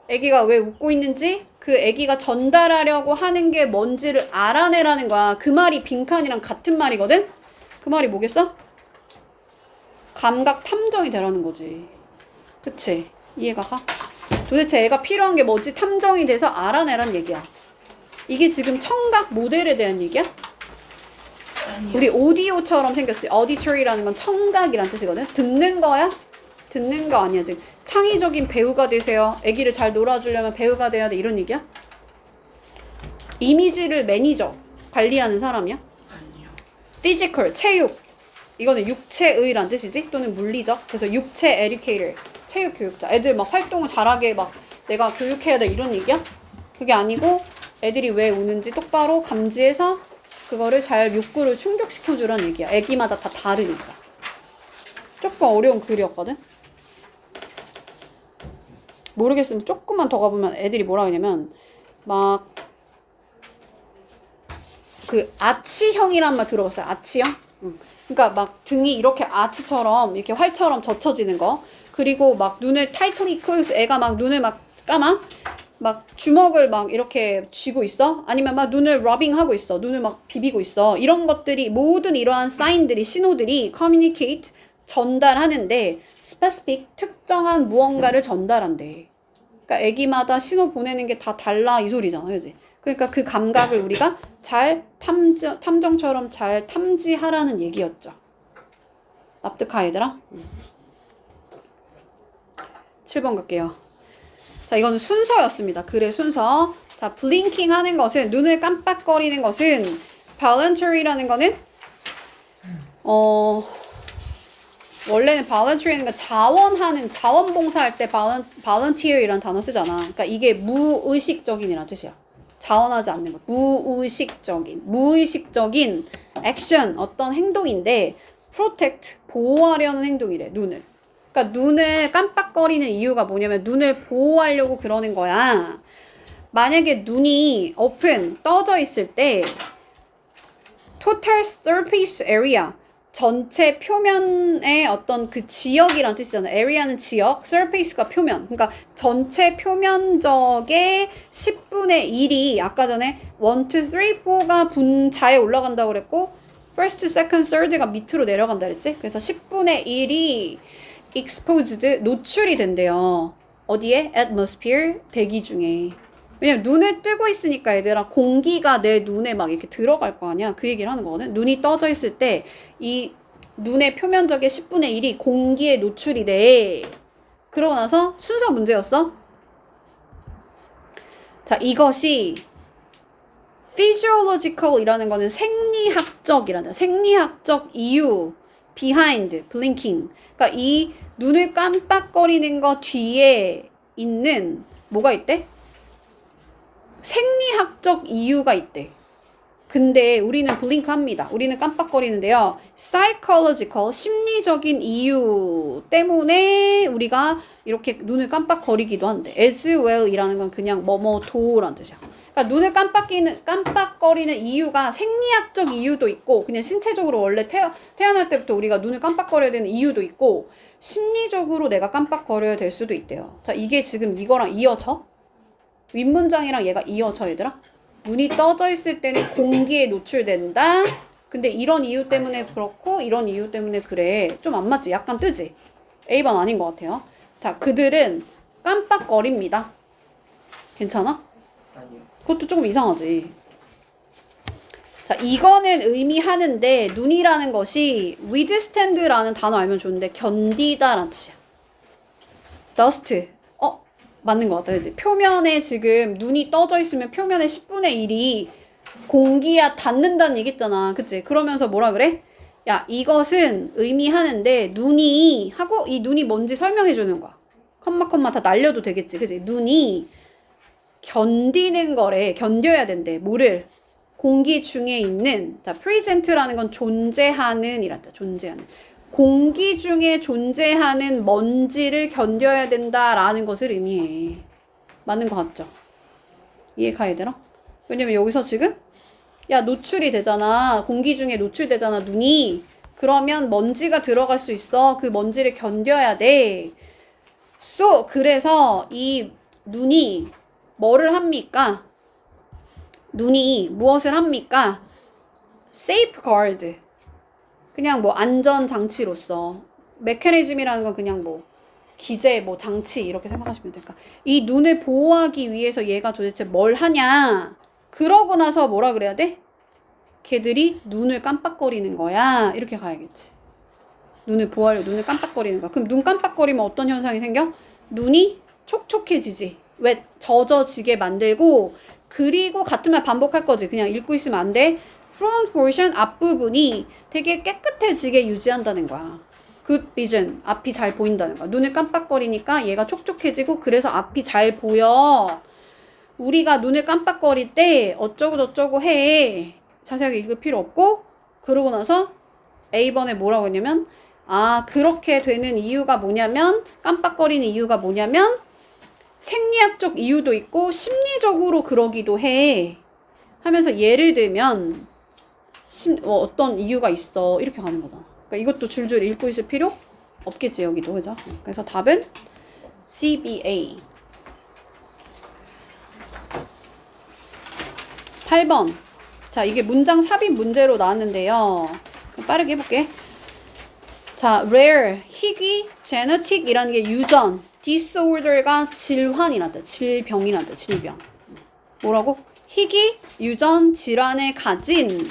애기가 왜 웃고 있는지, 그 애기가 전달하려고 하는 게 뭔지를 알아내라는 거야. 그 말이 빈칸이랑 같은 말이거든? 그 말이 뭐겠어? 감각 탐정이 되라는 거지. 그치? 이해가 가? 도대체 애가 필요한 게 뭐지? 탐정이 돼서 알아내라는 얘기야. 이게 지금 청각 모델에 대한 얘기야? 우리 오디오처럼 생겼지. auditory라는 건 청각이란 뜻이거든. 듣는 거야? 듣는 거 아니야 지금. 창의적인 배우가 되세요. 아기를 잘 놀아주려면 배우가 돼야 돼. 이런 얘기야? 이미지를 매니저, 관리하는 사람이야? 아니요. physical, 체육. 이거는 육체의란 뜻이지? 또는 물리적. 그래서 육체 educator, 체육 교육자. 애들 막 활동을 잘하게 막 내가 교육해야 돼 이런 얘기야? 그게 아니고 애들이 왜 우는지 똑바로 감지해서 그거를 잘 욕구를 충족시켜주라는 얘기야. 애기마다 다 다르니까. 조금 어려운 글이었거든? 모르겠으면 조금만 더 가보면 애들이 뭐라 하냐면 막 그 아치형이란 말 들어봤어요? 아치형? 그러니까 막 등이 이렇게 아치처럼 이렇게 활처럼 젖혀지는 거. 그리고 막 눈을 타이트리 클로즈 애가 막 눈을 막 감아? 막 주먹을 막 이렇게 쥐고 있어? 아니면 막 눈을 러빙하고 있어. 눈을 막 비비고 있어. 이런 것들이 모든 이러한 사인들이 신호들이 communicate 전달하는데 specific 특정한 무언가를 전달한대. 그러니까 애기마다 신호 보내는 게 다 달라 이 소리잖아. 그지? 그러니까 그 감각을 우리가 잘 탐정처럼 잘 탐지하라는 얘기였죠. 납득하 얘들아? 7번 갈게요. 자, 이거는 순서였습니다. 글의 순서. 자, 블링킹 하는 것은, 눈을 깜빡거리는 것은 voluntary라는 거는 원래는 voluntary는 자원하는, 자원봉사할 때 volunteer이라는 단어 쓰잖아. 그러니까 이게 무의식적인이라는 뜻이야. 자원하지 않는 것. 무의식적인 액션, 어떤 행동인데 protect, 보호하려는 행동이래, 눈을. 그러니까 눈을 깜빡거리는 이유가 뭐냐면 눈을 보호하려고 그러는 거야. 만약에 눈이 open, 떠져 있을 때 total surface area, 전체 표면의 어떤 그 지역이란 뜻이잖아. area는 지역, surface가 표면. 그러니까 전체 표면적의 10분의 1이 아까 전에 1, 2, 3, 4가 분자에 올라간다고 그랬고 first, second, third가 밑으로 내려간다 그랬지? 그래서 10분의 1이 exposed, 노출이 된대요. 어디에? atmosphere, 대기 중에. 왜냐면 눈을 뜨고 있으니까 얘들아 공기가 내 눈에 막 이렇게 들어갈 거 아니야. 그 얘기를 하는 거거든. 눈이 떠져 있을 때 이 눈의 표면적의 10분의 1이 공기에 노출이 돼. 그러고 나서 순서 문제였어. 자, 이것이 physiological이라는 거는 생리학적 이유, behind, blinking. 그러니까 이 눈을 깜빡거리는 거 뒤에 있는 뭐가 있대? 생리학적 이유가 있대. 근데 우리는 블링크 합니다. 우리는 깜빡거리는데요. psychological, 심리적인 이유 때문에 우리가 이렇게 눈을 깜빡거리기도 한대. as well 이라는 건 그냥 뭐뭐도라는 뜻이야. 그러니까 눈을 깜빡거리는 이유가 생리학적 이유도 있고 그냥 신체적으로 원래 태어날 때부터 우리가 눈을 깜빡거려야 되는 이유도 있고 심리적으로 내가 깜빡거려야 될 수도 있대요. 자, 이게 지금 이거랑 이어져? 윗문장이랑 얘가 이어져 얘들아? 눈이 떠져 있을 때는 공기에 노출된다. 근데 이런 이유 때문에 그렇고 이런 이유 때문에 그래. 좀 안 맞지? 약간 뜨지? A번 아닌 것 같아요. 자, 그들은 깜빡거립니다. 괜찮아? 아니요. 그것도 조금 이상하지. 자, 이거는 의미하는데 눈이라는 것이 withstand라는 단어 알면 좋은데 견디다라는 뜻이야. dust. 맞는 것 같다, 그치? 표면에 지금 눈이 떠져 있으면 표면에 10분의 1이 공기야 닿는다는 얘기 있잖아. 그치? 그러면서 뭐라 그래? 야, 이것은 의미하는데 눈이 하고 이 눈이 뭔지 설명해 주는 거야. 컴마 다 날려도 되겠지. 그치? 눈이 견디는 거래. 견뎌야 된대. 뭐를? 공기 중에 있는, 자, present라는 건 존재하는 이란다. 존재하는. 공기 중에 존재하는 먼지를 견뎌야 된다라는 것을 의미해. 맞는 것 같죠? 이해가 얘들아? 왜냐면 여기서 지금 야 노출이 되잖아. 공기 중에 노출되잖아. 눈이. 그러면 먼지가 들어갈 수 있어. 그 먼지를 견뎌야 돼. 그래서 이 눈이 뭐를 합니까? 눈이 무엇을 합니까? safeguard. 그냥 뭐 안전장치로서 메커니즘이라는 건 그냥 뭐 기재 뭐 장치 이렇게 생각하시면 될까. 이 눈을 보호하기 위해서 얘가 도대체 뭘 하냐. 그러고 나서 뭐라 그래야 돼? 걔들이 눈을 깜빡거리는 거야. 이렇게 가야겠지. 눈을 보호하려 눈을 깜빡거리는 거야. 그럼 눈 깜빡거리면 어떤 현상이 생겨? 눈이 촉촉해지지. 왜? 젖어지게 만들고 그리고 같은 말 반복할 거지. 그냥 읽고 있으면 안 돼. front portion 앞부분이 되게 깨끗해지게 유지한다는 거야. good vision 앞이 잘 보인다는 거야. 눈을 깜빡거리니까 얘가 촉촉해지고 그래서 앞이 잘 보여. 우리가 눈을 깜빡거릴 때 어쩌고 저쩌고 해. 자세하게 읽을 필요 없고 그러고 나서 A번에 뭐라고 했냐면 아 그렇게 되는 이유가 뭐냐면 깜빡거리는 이유가 뭐냐면 생리학적 이유도 있고 심리적으로 그러기도 해 하면서 예를 들면 어떤 이유가 있어 이렇게 가는 거잖아. 그러니까 이것도 줄줄 읽고 있을 필요 없겠지 여기도 그죠? 그래서 답은 CBA. 8번. 자 이게 문장 삽입 문제로 나왔는데요. 빠르게 해볼게. 자, rare, 희귀, genetic이라는 게 유전, disorder가 질환이란다. 질병이란다. 질병. 뭐라고? 희귀, 유전, 질환을 가진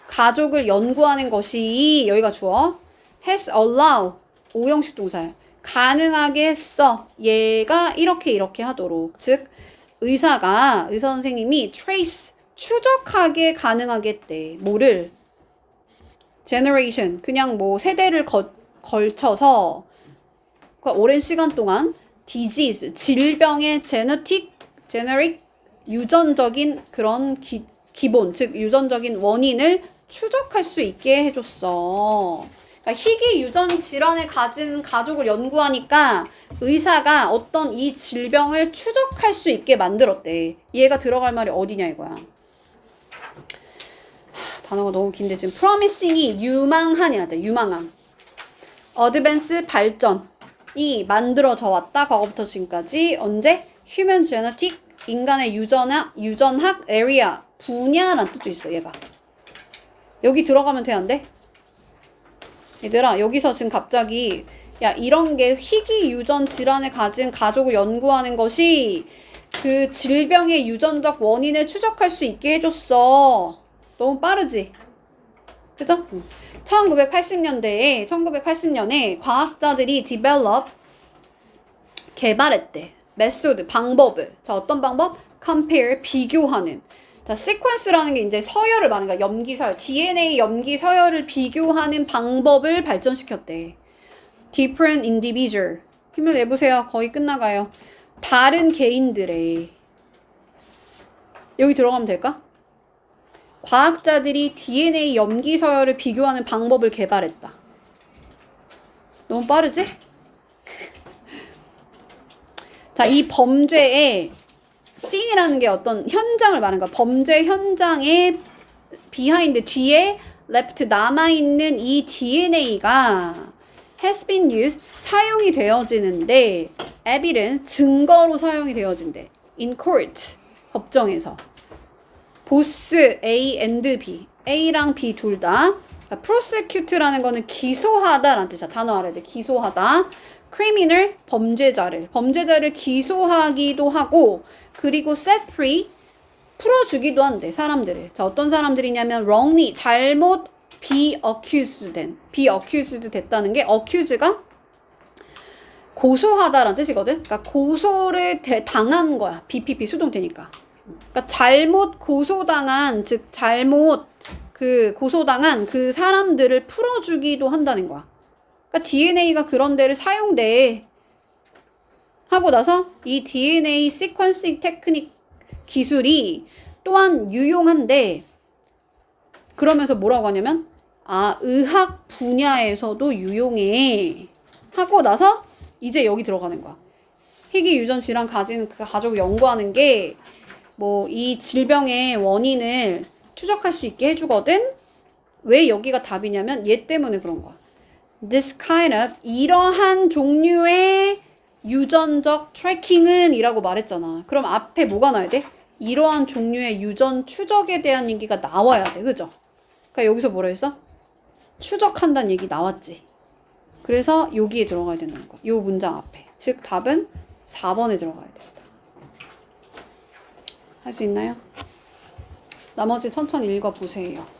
가족을 연구하는 것이 여기가 주어. has allow, 오형식 동사야. 가능하게 했어. 얘가 이렇게 하도록. 즉, 의사 선생님이 trace, 추적하게 가능하게 했대. 뭐를? generation 그냥 뭐 세대를 걸쳐서 그러니까 오랜 시간 동안 disease 질병의 generic 유전적인 그런 기본 즉 유전적인 원인을 추적할 수 있게 해줬어. 그러니까 희귀 유전 질환을 가진 가족을 연구하니까 의사가 어떤 이 질병을 추적할 수 있게 만들었대. 얘가 들어갈 말이 어디냐 이거야. 단어가 너무 긴데 지금 promising이 유망한이란다. 유망한. advance 발전이 만들어져 왔다. 과거부터 지금까지. 언제? human genetic 인간의 유전학 area 분야라는 뜻도 있어. 얘가. 여기 들어가면 돼 안 돼? 얘들아 여기서 지금 갑자기 야 이런 게 희귀 유전 질환을 가진 가족을 연구하는 것이 그 질병의 유전적 원인을 추적할 수 있게 해줬어. 너무 빠르지? 그죠? 1980년에 과학자들이 develop 개발했대. 메소드 방법을. 자, 어떤 방법? compare 비교하는. 자, sequence라는 게 이제 서열을 말하는 거야. 염기 서열. DNA 염기 서열을 비교하는 방법을 발전시켰대. different individual. 힘을 내보세요. 거의 끝나가요. 다른 개인들의. 여기 들어가면 될까? 과학자들이 DNA 염기 서열을 비교하는 방법을 개발했다. 너무 빠르지? 자, 이 범죄의 씬이라는 게 어떤 현장을 말하는 거야. 범죄 현장의 비하인드 뒤에 left 남아있는 이 DNA가 has been used 사용이 되어지는데 evidence 증거로 사용이 되어진대. in court 법정에서. 보스 A and B A랑 B 둘 다 prosecute라는 거는 기소하다라는 뜻이야. 단어 알아야 돼. 기소하다. criminal 범죄자를 기소하기도 하고 그리고 set free 풀어주기도 한대. 사람들을. 자 어떤 사람들이냐면 wrongly 잘못 be accused 됐다는 게 accuse가 고소하다라는 뜻이거든. 그러니까 고소를 당한 거야. BPP 수동태니까. 그러니까 잘못 고소당한 즉 잘못 고소당한 그 사람들을 풀어주기도 한다는 거야. 그러니까 DNA가 그런 데를 사용돼 하고 나서 이 DNA 시퀀싱 테크닉 기술이 또한 유용한데 그러면서 뭐라고 하냐면 의학 분야에서도 유용해 하고 나서 이제 여기 들어가는 거야. 희귀 유전 질환 가진 그 가족을 연구하는 게 뭐 이 질병의 원인을 추적할 수 있게 해주거든. 왜 여기가 답이냐면 얘 때문에 그런 거야. This kind of 이러한 종류의 유전적 트래킹은 이라고 말했잖아. 그럼 앞에 뭐가 나와야 돼? 이러한 종류의 유전 추적에 대한 얘기가 나와야 돼. 그죠? 그러니까 여기서 뭐라 했어? 추적한다는 얘기 나왔지. 그래서 여기에 들어가야 된다는 거야. 요 문장 앞에. 즉 답은 4번에 들어가야 된다. 할 수 있나요? 나머지 천천히 읽어보세요.